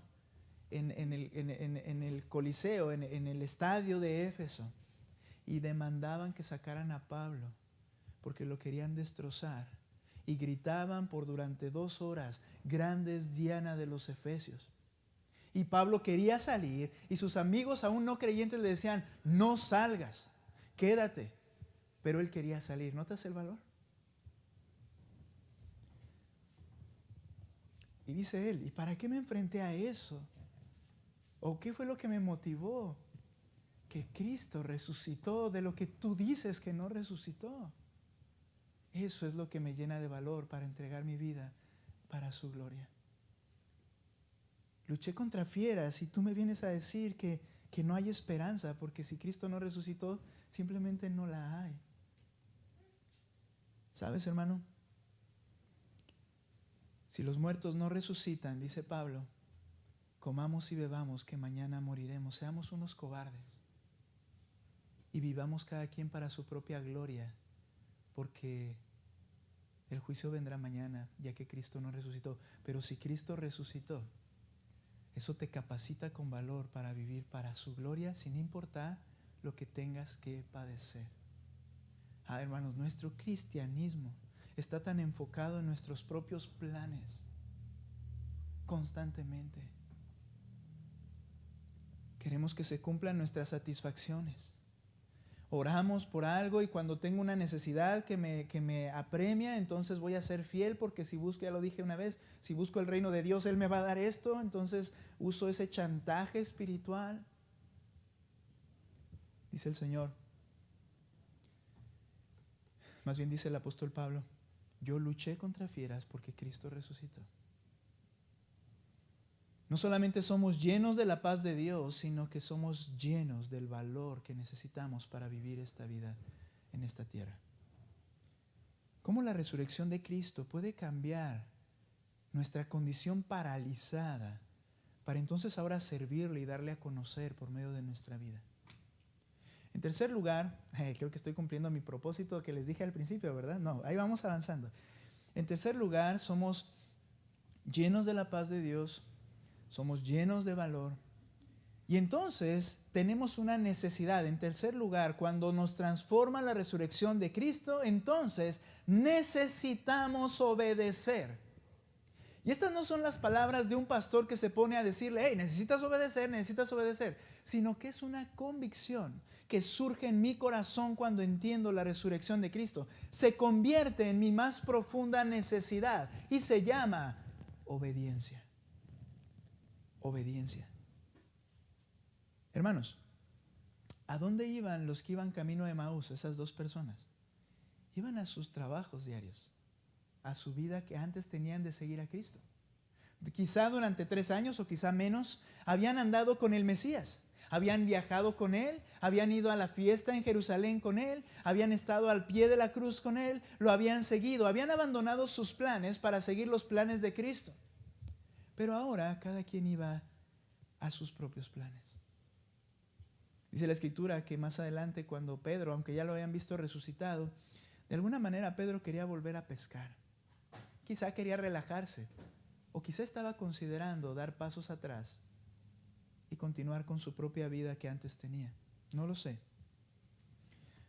en el Coliseo, en el estadio de Éfeso, y demandaban que sacaran a Pablo porque lo querían destrozar. Y gritaban por durante 2 horas, grande es Diana de los Efesios. Y Pablo quería salir y sus amigos aún no creyentes le decían, no salgas, quédate. Pero él quería salir. ¿Notas el valor? Y dice él, ¿y para qué me enfrenté a eso? ¿O qué fue lo que me motivó? Que Cristo resucitó de lo que tú dices que no resucitó. Eso es lo que me llena de valor para entregar mi vida para su gloria. Luché contra fieras y tú me vienes a decir que no hay esperanza, porque si Cristo no resucitó, simplemente no la hay. ¿Sabes, hermano? Si los muertos no resucitan, dice Pablo, comamos y bebamos que mañana moriremos. Seamos unos cobardes y vivamos cada quien para su propia gloria, porque el juicio vendrá mañana, ya que Cristo no resucitó. Pero si Cristo resucitó, eso te capacita con valor para vivir para su gloria, sin importar lo que tengas que padecer. Hermanos, nuestro cristianismo está tan enfocado en nuestros propios planes constantemente. Queremos que se cumplan nuestras satisfacciones. Oramos por algo y cuando tengo una necesidad que me apremia, entonces voy a ser fiel, porque si busco, ya lo dije una vez, si busco el reino de Dios, Él me va a dar esto. Entonces uso ese chantaje espiritual. Dice el Señor, más bien dice el apóstol Pablo, yo luché contra fieras porque Cristo resucitó. No solamente somos llenos de la paz de Dios, sino que somos llenos del valor que necesitamos para vivir esta vida en esta tierra. ¿Cómo la resurrección de Cristo puede cambiar nuestra condición paralizada para entonces ahora servirle y darle a conocer por medio de nuestra vida? En tercer lugar, creo que estoy cumpliendo mi propósito que les dije al principio, ¿verdad? No, ahí vamos avanzando. En tercer lugar, somos llenos de la paz de Dios, somos llenos de valor. Y entonces tenemos una necesidad. En tercer lugar, cuando nos transforma la resurrección de Cristo, entonces necesitamos obedecer. Y estas no son las palabras de un pastor que se pone a decirle, hey, necesitas obedecer, sino que es una convicción que surge en mi corazón cuando entiendo la resurrección de Cristo. Se convierte en mi más profunda necesidad y se llama obediencia. Obediencia. Hermanos, ¿a dónde iban los que iban camino de Emaús, esas dos personas? Iban a sus trabajos diarios, a su vida que antes tenían de seguir a Cristo. Quizá durante 3 años o quizá menos, habían andado con el Mesías, habían viajado con Él, habían ido a la fiesta en Jerusalén con Él, habían estado al pie de la cruz con Él, lo habían seguido, habían abandonado sus planes para seguir los planes de Cristo. Pero ahora cada quien iba a sus propios planes. Dice la Escritura que más adelante, cuando Pedro, aunque ya lo habían visto resucitado, de alguna manera Pedro quería volver a pescar. Quizá quería relajarse, o quizá estaba considerando dar pasos atrás y continuar con su propia vida que antes tenía. No lo sé.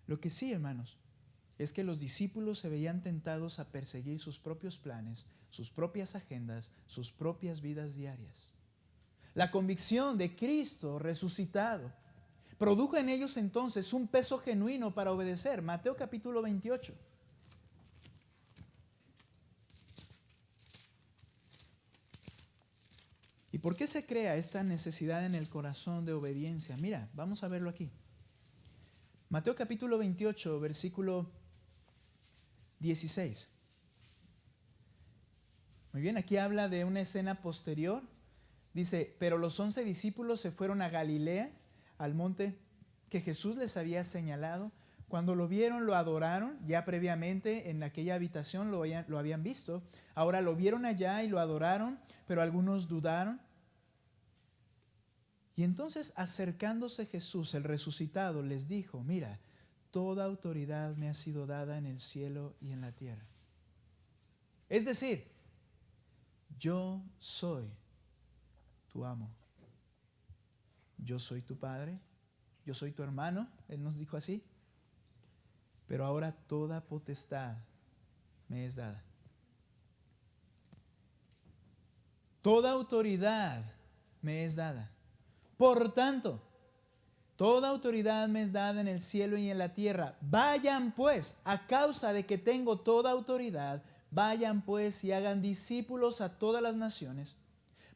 Lo que sí, hermanos, es que los discípulos se veían tentados a perseguir sus propios planes, sus propias agendas, sus propias vidas diarias. La convicción de Cristo resucitado produjo en ellos entonces un peso genuino para obedecer. Mateo capítulo 28. ¿Y por qué se crea esta necesidad en el corazón de obediencia? Mira, vamos a verlo aquí. Mateo capítulo 28, versículo 16. Muy bien, aquí habla de una escena posterior. Dice, pero los 11 discípulos se fueron a Galilea, al monte que Jesús les había señalado. Cuando lo vieron, lo adoraron. Ya previamente en aquella habitación lo habían visto. Ahora lo vieron allá y lo adoraron, pero algunos dudaron. Y entonces, acercándose Jesús, el resucitado, les dijo, mira, toda autoridad me ha sido dada en el cielo y en la tierra. Es decir, yo soy tu amo. Yo soy tu padre, yo soy tu hermano, Él nos dijo así. Pero ahora toda potestad me es dada. Toda autoridad me es dada. Por tanto, toda autoridad me es dada en el cielo y en la tierra. Vayan pues, a causa de que tengo toda autoridad, Vayan pues y hagan discípulos a todas las naciones,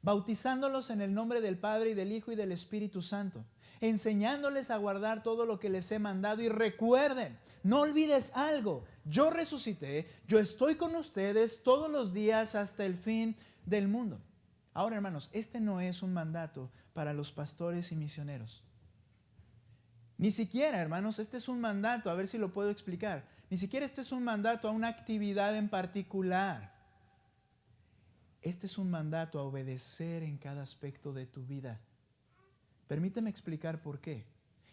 bautizándolos en el nombre del Padre y del Hijo y del Espíritu Santo, enseñándoles a guardar todo lo que les he mandado. Y recuerden, no olvides algo: yo resucité, yo estoy con ustedes todos los días hasta el fin del mundo. Ahora, hermanos, este no es un mandato para los pastores y misioneros. Ni siquiera, hermanos, este es un mandato, a ver si lo puedo explicar. Ni siquiera este es un mandato a una actividad en particular. Este es un mandato a obedecer en cada aspecto de tu vida. Permíteme explicar por qué.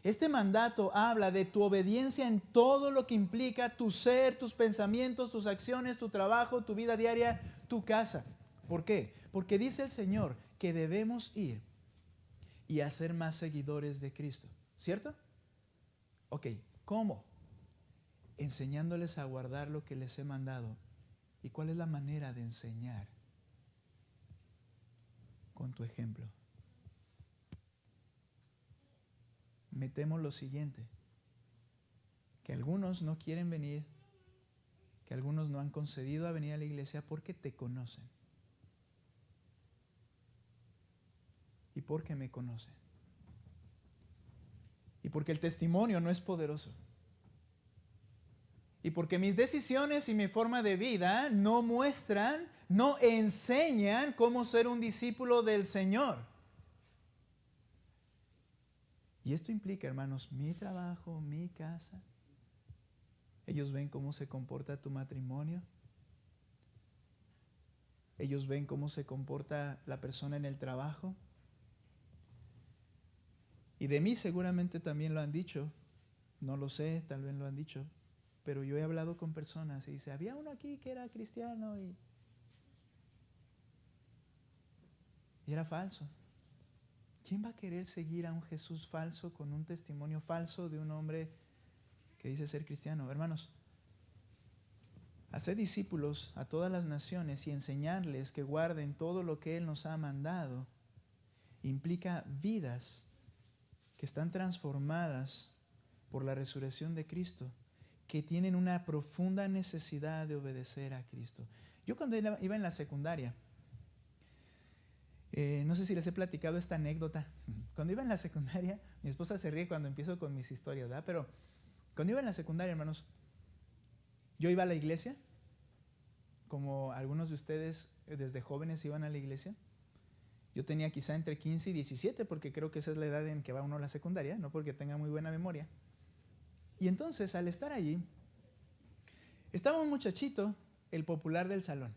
Este mandato habla de tu obediencia en todo lo que implica tu ser, tus pensamientos, tus acciones, tu trabajo, tu vida diaria, tu casa. ¿Por qué? Porque dice el Señor que debemos ir y hacer más seguidores de Cristo. ¿Cierto? Ok, ¿cómo? Enseñándoles a guardar lo que les he mandado. ¿Y cuál es la manera de enseñar? Con tu ejemplo. Me temo lo siguiente: que algunos no quieren venir, que algunos no han concedido a venir a la iglesia porque te conocen y porque me conocen y porque el testimonio no es poderoso y porque mis decisiones y mi forma de vida no muestran, no enseñan cómo ser un discípulo del Señor. Y esto implica, hermanos, mi trabajo, mi casa. Ellos ven cómo se comporta tu matrimonio. Ellos ven cómo se comporta la persona en el trabajo. Y de mí seguramente también lo han dicho. No lo sé, tal vez lo han dicho. Pero yo he hablado con personas y dice, había uno aquí que era cristiano y era falso. ¿Quién va a querer seguir a un Jesús falso con un testimonio falso de un hombre que dice ser cristiano? Hermanos, hacer discípulos a todas las naciones y enseñarles que guarden todo lo que Él nos ha mandado implica vidas que están transformadas por la resurrección de Cristo, que tienen una profunda necesidad de obedecer a Cristo. Yo cuando iba en la secundaria, no sé si les he platicado esta anécdota. Cuando iba en la secundaria, mi esposa se ríe cuando empiezo con mis historias, ¿verdad? Pero cuando iba en la secundaria, hermanos, yo iba a la iglesia, como algunos de ustedes desde jóvenes iban a la iglesia. Yo tenía quizá entre 15 y 17, porque creo que esa es la edad en que va uno a la secundaria, no porque tenga muy buena memoria. Y entonces, al estar allí, estaba un muchachito, el popular del salón.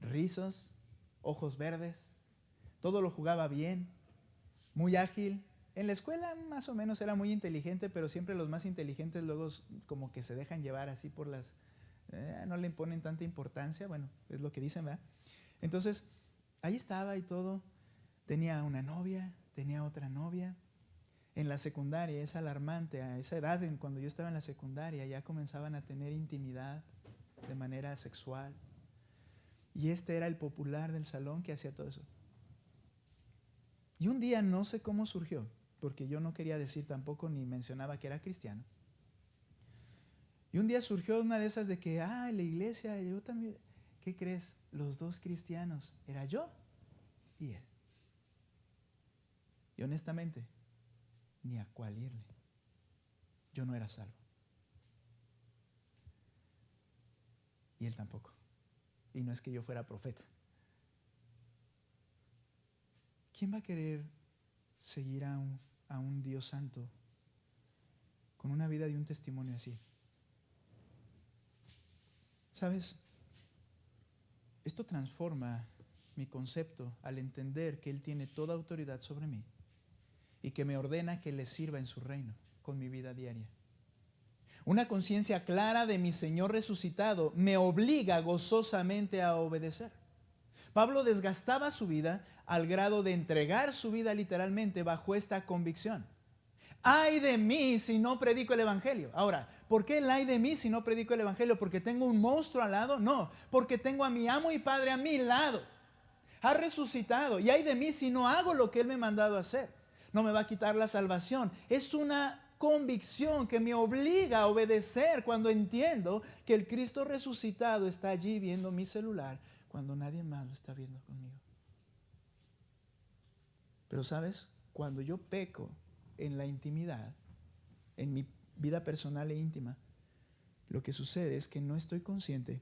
Rizos, ojos verdes, todo lo jugaba bien, muy ágil. En la escuela más o menos era muy inteligente, pero siempre los más inteligentes luego como que se dejan llevar así por las... no le imponen tanta importancia, bueno, es lo que dicen, ¿verdad? Entonces, ahí estaba y todo. Tenía una novia, tenía otra novia. En la secundaria, es alarmante, a esa edad, cuando yo estaba en la secundaria, ya comenzaban a tener intimidad de manera sexual. Y este era el popular del salón que hacía todo eso. Y un día, no sé cómo surgió, porque yo no quería decir tampoco ni mencionaba que era cristiano. Y un día surgió una de esas de que, la iglesia, yo también. ¿Qué crees? Los dos cristianos, era yo y él. Y honestamente, ni a cuál irle. Yo no era salvo. Y él tampoco. Y no es que yo fuera profeta. ¿Quién va a querer seguir a un Dios santo con una vida de un testimonio así? ¿Sabes? Esto transforma mi concepto al entender que Él tiene toda autoridad sobre mí y que me ordena que le sirva en su reino con mi vida diaria. Una conciencia clara de mi Señor resucitado me obliga gozosamente a obedecer. Pablo desgastaba su vida al grado de entregar su vida literalmente bajo esta convicción. ¡Ay de mí si no predico el evangelio! Ahora, ¿por qué el ay de mí si no predico el evangelio? ¿Porque tengo un monstruo al lado? No, porque tengo a mi amo y padre a mi lado. Ha resucitado. Y ay de mí si no hago lo que Él me ha mandado a hacer. No me va a quitar la salvación. Es una convicción que me obliga a obedecer cuando entiendo que el Cristo resucitado está allí viendo mi celular cuando nadie más lo está viendo conmigo. Pero ¿sabes? Cuando yo peco en la intimidad, en mi vida personal e íntima, lo que sucede es que no estoy consciente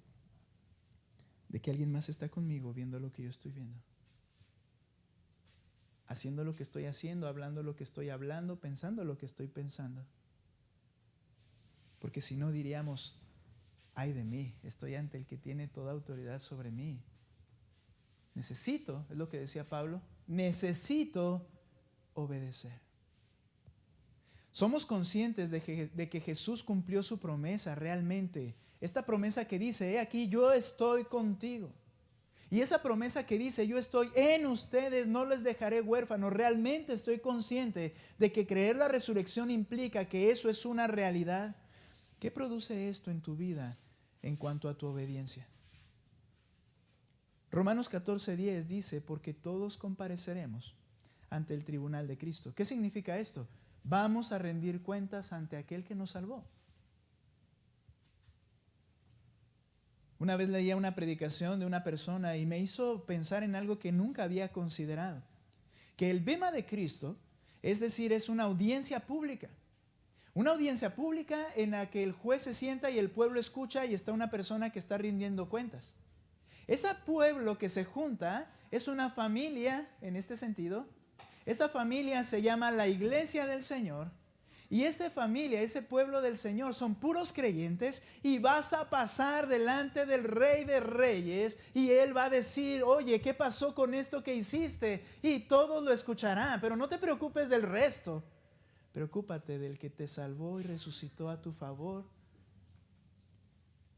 de que alguien más está conmigo viendo lo que yo estoy viendo, haciendo lo que estoy haciendo, hablando lo que estoy hablando, pensando lo que estoy pensando. Porque si no diríamos, ay de mí, estoy ante el que tiene toda autoridad sobre mí. Necesito, es lo que decía Pablo, necesito obedecer. Somos conscientes de que Jesús cumplió su promesa realmente. Esta promesa que dice, he aquí, yo estoy contigo. Y esa promesa que dice, yo estoy en ustedes, no les dejaré huérfanos. Realmente estoy consciente de que creer la resurrección implica que eso es una realidad. ¿Qué produce esto en tu vida en cuanto a tu obediencia? Romanos 14:10 dice, porque todos compareceremos ante el tribunal de Cristo. ¿Qué significa esto? Vamos a rendir cuentas ante aquel que nos salvó. Una vez leía una predicación de una persona y me hizo pensar en algo que nunca había considerado. Que el bema de Cristo, es decir, es una audiencia pública. Una audiencia pública en la que el juez se sienta y el pueblo escucha y está una persona que está rindiendo cuentas. Ese pueblo que se junta es una familia en este sentido. Esa familia se llama la Iglesia del Señor. Y esa familia, ese pueblo del Señor son puros creyentes y vas a pasar delante del Rey de Reyes y Él va a decir, oye, ¿qué pasó con esto que hiciste? Y todos lo escucharán, pero no te preocupes del resto. Preocúpate del que te salvó y resucitó a tu favor,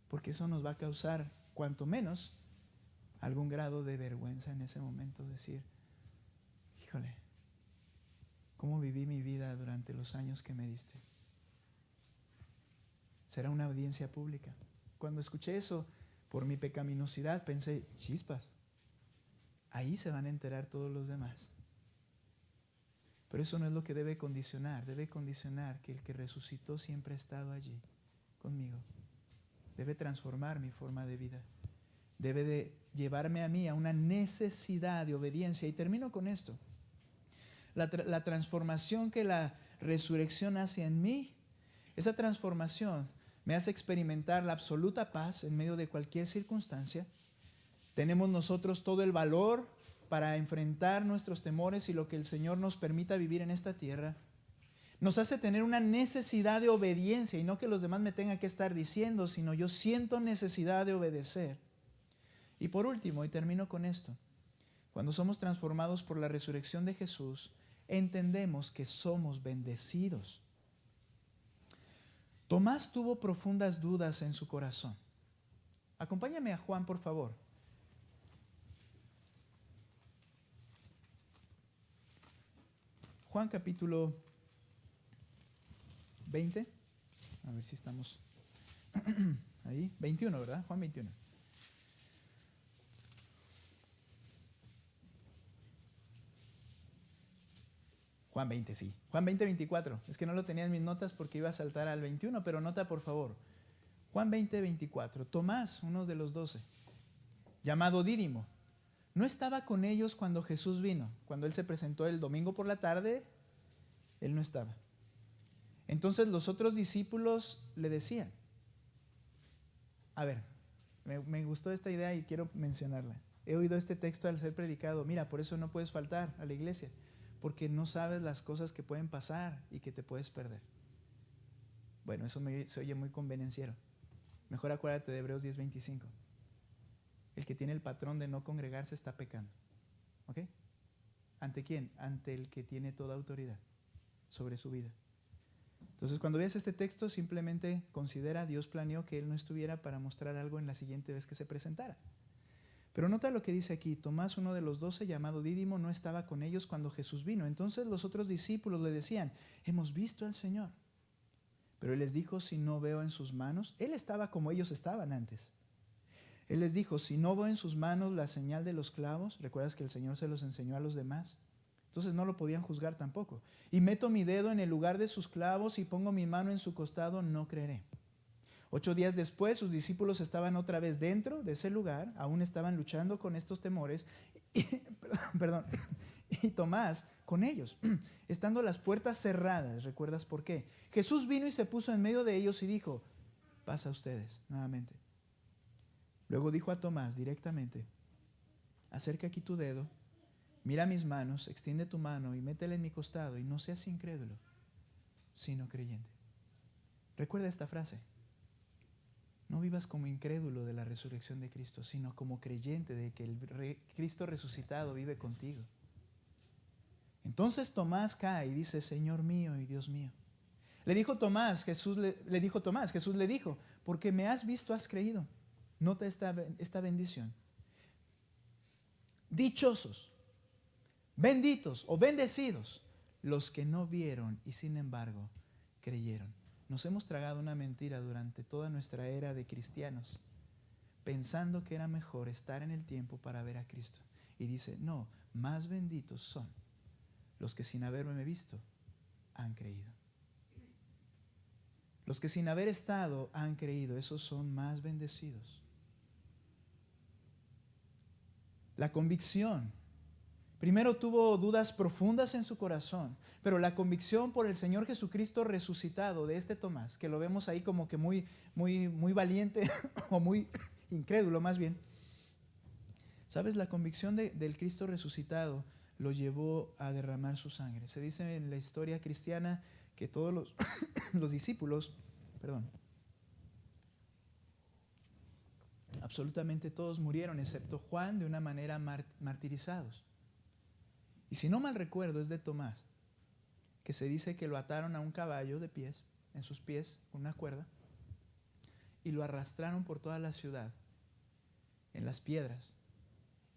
porque eso nos va a causar, cuanto menos, algún grado de vergüenza en ese momento. Decir, híjole, ¿cómo viví mi vida durante los años que me diste? Será una audiencia pública. Cuando escuché eso, por mi pecaminosidad, pensé, chispas, ahí se van a enterar todos los demás. Pero eso no es lo que debe condicionar que el que resucitó siempre ha estado allí conmigo. Debe transformar mi forma de vida. Debe de llevarme a mí a una necesidad de obediencia. Y termino con esto. La transformación que la resurrección hace en mí, esa transformación me hace experimentar la absoluta paz en medio de cualquier circunstancia. Tenemos nosotros todo el valor para enfrentar nuestros temores y lo que el Señor nos permita vivir en esta tierra. Nos hace tener una necesidad de obediencia y no que los demás me tengan que estar diciendo, sino yo siento necesidad de obedecer. Y por último, y termino con esto, cuando somos transformados por la resurrección de Jesús, entendemos que somos bendecidos. Tomás tuvo profundas dudas en su corazón. Acompáñame a Juan, por favor. Juan capítulo 20. A ver si estamos ahí. 21, ¿verdad? Juan 21. Juan 20, sí. Juan 20, 24. Es que no lo tenía en mis notas porque iba a saltar al 21, pero nota por favor. Juan 20, 24. Tomás, uno de los 12, llamado Dídimo, no estaba con ellos cuando Jesús vino. Cuando Él se presentó el domingo por la tarde, Él no estaba. Entonces los otros discípulos le decían, a ver, me gustó esta idea y quiero mencionarla. He oído este texto al ser predicado. Mira, por eso no puedes faltar a la iglesia, porque no sabes las cosas que pueden pasar y que te puedes perder. Bueno, eso se oye muy convenenciero. Mejor acuérdate de Hebreos 10:25. El que tiene el patrón de no congregarse está pecando. ¿Ok? ¿Ante quién? Ante el que tiene toda autoridad sobre su vida. Entonces, cuando veas este texto, simplemente considera, Dios planeó que Él no estuviera para mostrar algo en la siguiente vez que se presentara. Pero nota lo que dice aquí. Tomás, uno de los 12, llamado Dídimo, no estaba con ellos cuando Jesús vino. Entonces los otros discípulos le decían, hemos visto al Señor. Pero Él les dijo, si no veo en sus manos, Él estaba como ellos estaban antes. Él les dijo, si no veo en sus manos la señal de los clavos, ¿recuerdas que el Señor se los enseñó a los demás? Entonces no lo podían juzgar tampoco. Y meto mi dedo en el lugar de sus clavos y pongo mi mano en su costado, no creeré. 8 días después, sus discípulos estaban otra vez dentro de ese lugar, aún estaban luchando con estos temores, perdón, y Tomás con ellos, estando las puertas cerradas. ¿Recuerdas por qué? Jesús vino y se puso en medio de ellos y dijo, pasa a ustedes nuevamente. Luego dijo a Tomás directamente, acerca aquí tu dedo, mira mis manos, extiende tu mano y métela en mi costado y no seas incrédulo, sino creyente. Recuerda esta frase. No vivas como incrédulo de la resurrección de Cristo, sino como creyente de que el Cristo resucitado vive contigo. Entonces Tomás cae y dice, Señor mío y Dios mío. Le dijo Tomás, Jesús le dijo, porque me has visto, has creído. Nota esta bendición. Dichosos, benditos o bendecidos los que no vieron y sin embargo creyeron. Nos hemos tragado una mentira durante toda nuestra era de cristianos, pensando que era mejor estar en el tiempo para ver a Cristo. Y dice, no, más benditos son los que sin haberme visto han creído. Los que sin haber estado han creído, esos son más bendecidos. La convicción. Primero tuvo dudas profundas en su corazón, pero la convicción por el Señor Jesucristo resucitado de este Tomás, que lo vemos ahí como que muy valiente o muy incrédulo más bien. ¿Sabes? La convicción del Cristo resucitado lo llevó a derramar su sangre. Se dice en la historia cristiana que todos los discípulos, absolutamente todos murieron, excepto Juan, de una manera martirizados. Y si no mal recuerdo, es de Tomás, que se dice que lo ataron a un caballo de pies, en sus pies, con una cuerda, y lo arrastraron por toda la ciudad, en las piedras.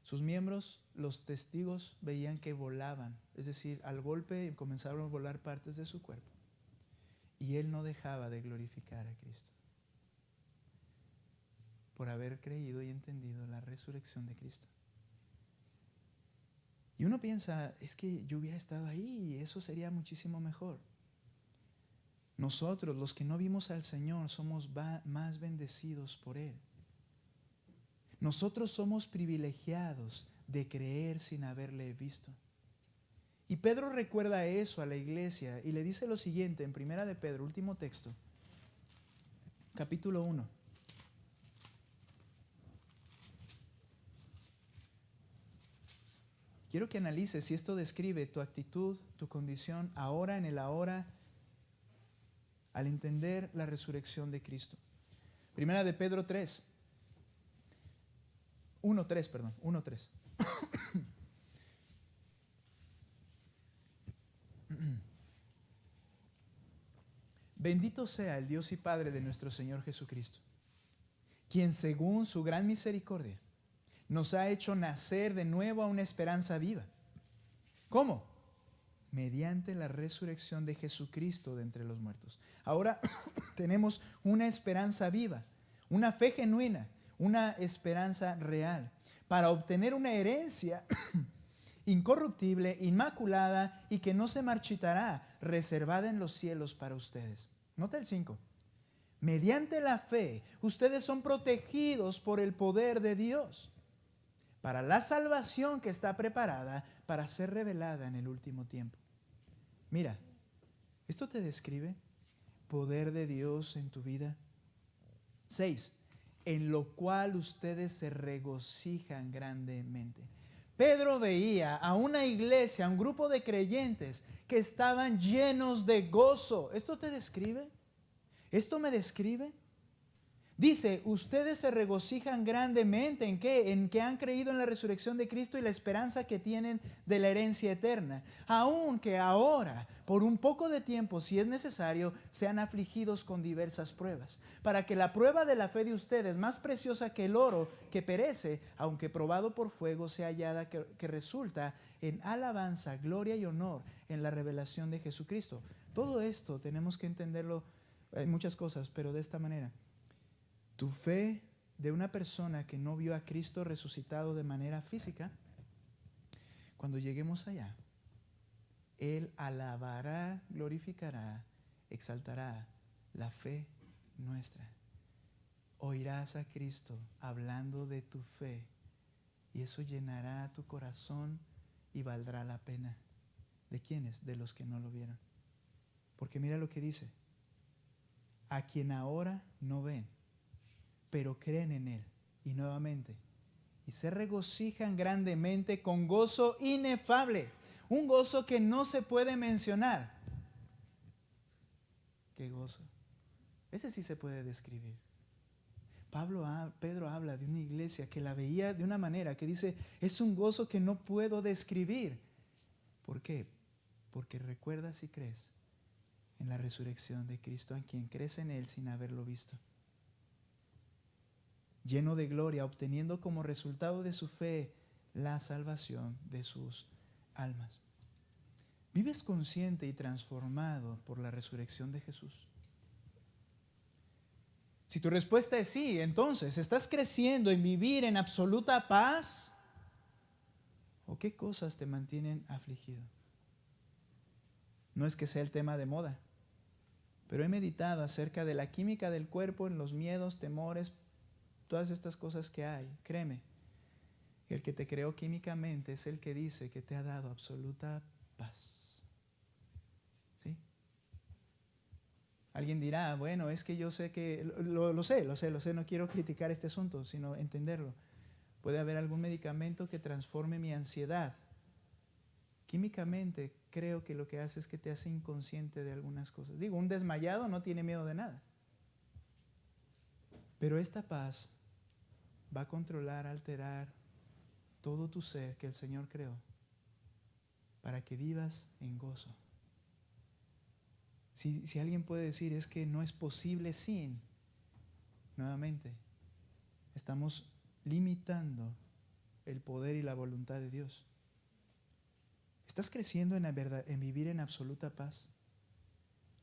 Sus miembros, los testigos, veían que volaban, es decir, al golpe comenzaron a volar partes de su cuerpo. Y él no dejaba de glorificar a Cristo, por haber creído y entendido la resurrección de Cristo. Y uno piensa, es que yo hubiera estado ahí y eso sería muchísimo mejor. Nosotros, los que no vimos al Señor, somos más bendecidos por Él. Nosotros somos privilegiados de creer sin haberle visto. Y Pedro recuerda eso a la iglesia y le dice lo siguiente en 1 de Pedro, último texto, capítulo 1. Quiero que analices si esto describe tu actitud, tu condición ahora, en el ahora, al entender la resurrección de Cristo. 1 de Pedro 1:3. Bendito sea el Dios y Padre de nuestro Señor Jesucristo, quien según su gran misericordia nos ha hecho nacer de nuevo a una esperanza viva. ¿Cómo? Mediante la resurrección de Jesucristo de entre los muertos. Ahora tenemos una esperanza viva, una fe genuina, una esperanza real, para obtener una herencia incorruptible, inmaculada y que no se marchitará, reservada en los cielos para ustedes. Nota el 5. Mediante la fe, ustedes son protegidos por el poder de Dios para la salvación que está preparada para ser revelada en el último tiempo. Mira, ¿esto te describe poder de Dios en tu vida? 6. En lo cual ustedes se regocijan grandemente. Pedro veía a una iglesia, a un grupo de creyentes que estaban llenos de gozo. ¿Esto te describe? ¿Esto me describe? Dice, ustedes se regocijan grandemente. ¿En qué? En que han creído en la resurrección de Cristo y la esperanza que tienen de la herencia eterna. Aunque ahora, por un poco de tiempo, si es necesario, sean afligidos con diversas pruebas, para que la prueba de la fe de ustedes, más preciosa que el oro que perece, aunque probado por fuego, sea hallada que resulta en alabanza, gloria y honor en la revelación de Jesucristo. Todo esto tenemos que entenderlo, hay muchas cosas, pero de esta manera. Tu fe de una persona que no vio a Cristo resucitado de manera física, cuando lleguemos allá, Él alabará, glorificará, exaltará la fe nuestra. Oirás a Cristo hablando de tu fe y eso llenará tu corazón y valdrá la pena. ¿De quiénes? De los que no lo vieron. Porque mira lo que dice: a quien ahora no ven, pero creen en Él. Y nuevamente, y se regocijan grandemente con gozo inefable, un gozo que no se puede mencionar. ¿Qué gozo? Ese sí se puede describir. Pedro habla de una iglesia que la veía de una manera que dice, es un gozo que no puedo describir. ¿Por qué? Porque recuerdas y crees en la resurrección de Cristo, en quien crees en Él sin haberlo visto. Lleno de gloria, obteniendo como resultado de su fe la salvación de sus almas. ¿Vives consciente y transformado por la resurrección de Jesús? Si tu respuesta es sí, entonces, ¿estás creciendo en vivir en absoluta paz? ¿O qué cosas te mantienen afligido? No es que sea el tema de moda, pero he meditado acerca de la química del cuerpo en los miedos, temores, todas estas cosas que hay. Créeme, el que te creó químicamente es el que dice que te ha dado absoluta paz. ¿Sí? Alguien dirá, bueno, es que yo sé que, lo sé, no quiero criticar este asunto, sino entenderlo. Puede haber algún medicamento que transforme mi ansiedad. Químicamente creo que lo que hace es que te hace inconsciente de algunas cosas. Digo, un desmayado no tiene miedo de nada. Pero esta paz va a controlar, alterar todo tu ser que el Señor creó para que vivas en gozo. Si alguien puede decir es que no es posible sin, nuevamente, estamos limitando el poder y la voluntad de Dios. ¿Estás creciendo en vivir en absoluta paz?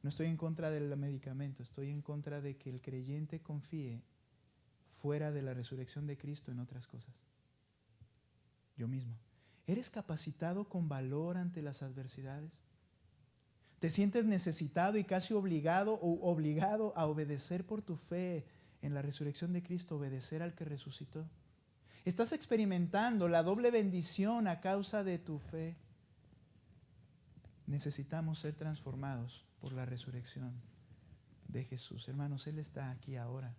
No estoy en contra del medicamento, estoy en contra de que el creyente confíe fuera de la resurrección de Cristo en otras cosas. Yo mismo. ¿Eres capacitado con valor ante las adversidades? ¿Te sientes necesitado y casi obligado a obedecer por tu fe en la resurrección de Cristo, obedecer al que resucitó? ¿Estás experimentando la doble bendición a causa de tu fe? Necesitamos ser transformados por la resurrección de Jesús. Hermanos, Él está aquí ahora.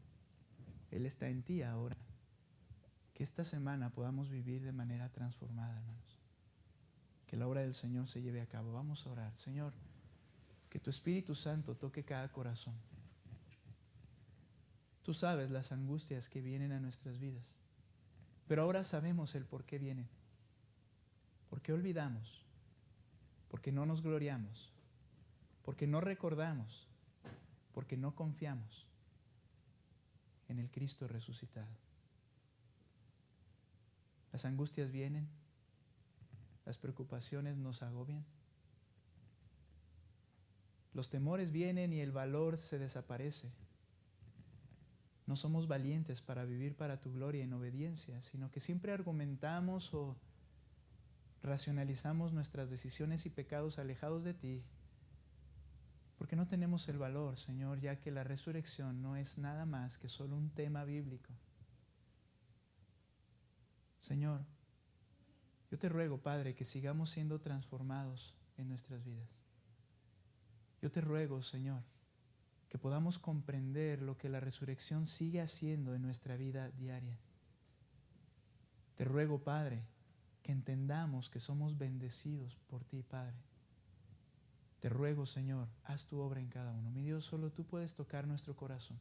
Él está en ti ahora. Que esta semana podamos vivir de manera transformada, hermanos. Que la obra del Señor se lleve a cabo. Vamos a orar. Señor, que tu Espíritu Santo toque cada corazón. Tú sabes las angustias que vienen a nuestras vidas. Pero ahora sabemos el por qué vienen. ¿Por qué olvidamos? Porque no nos gloriamos. Porque no recordamos. Porque no confiamos en el Cristo resucitado. Las angustias vienen, las preocupaciones nos agobian, los temores vienen y el valor se desaparece. No somos valientes para vivir para tu gloria en obediencia, sino que siempre argumentamos o racionalizamos nuestras decisiones y pecados alejados de ti, porque no tenemos el valor, Señor, ya que la resurrección no es nada más que solo un tema bíblico. Señor, yo te ruego, Padre, que sigamos siendo transformados en nuestras vidas. Yo te ruego, Señor, que podamos comprender lo que la resurrección sigue haciendo en nuestra vida diaria. Te ruego, Padre, que entendamos que somos bendecidos por ti, Padre. Te ruego, Señor, haz tu obra en cada uno. Mi Dios, solo tú puedes tocar nuestro corazón.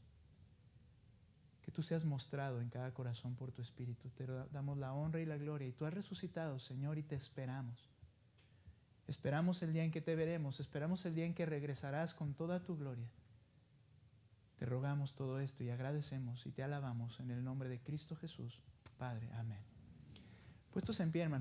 Que tú seas mostrado en cada corazón por tu Espíritu. Te damos la honra y la gloria. Y tú has resucitado, Señor, y te esperamos. Esperamos el día en que te veremos. Esperamos el día en que regresarás con toda tu gloria. Te rogamos todo esto y agradecemos y te alabamos en el nombre de Cristo Jesús. Padre, amén. Puestos en pie, hermanos.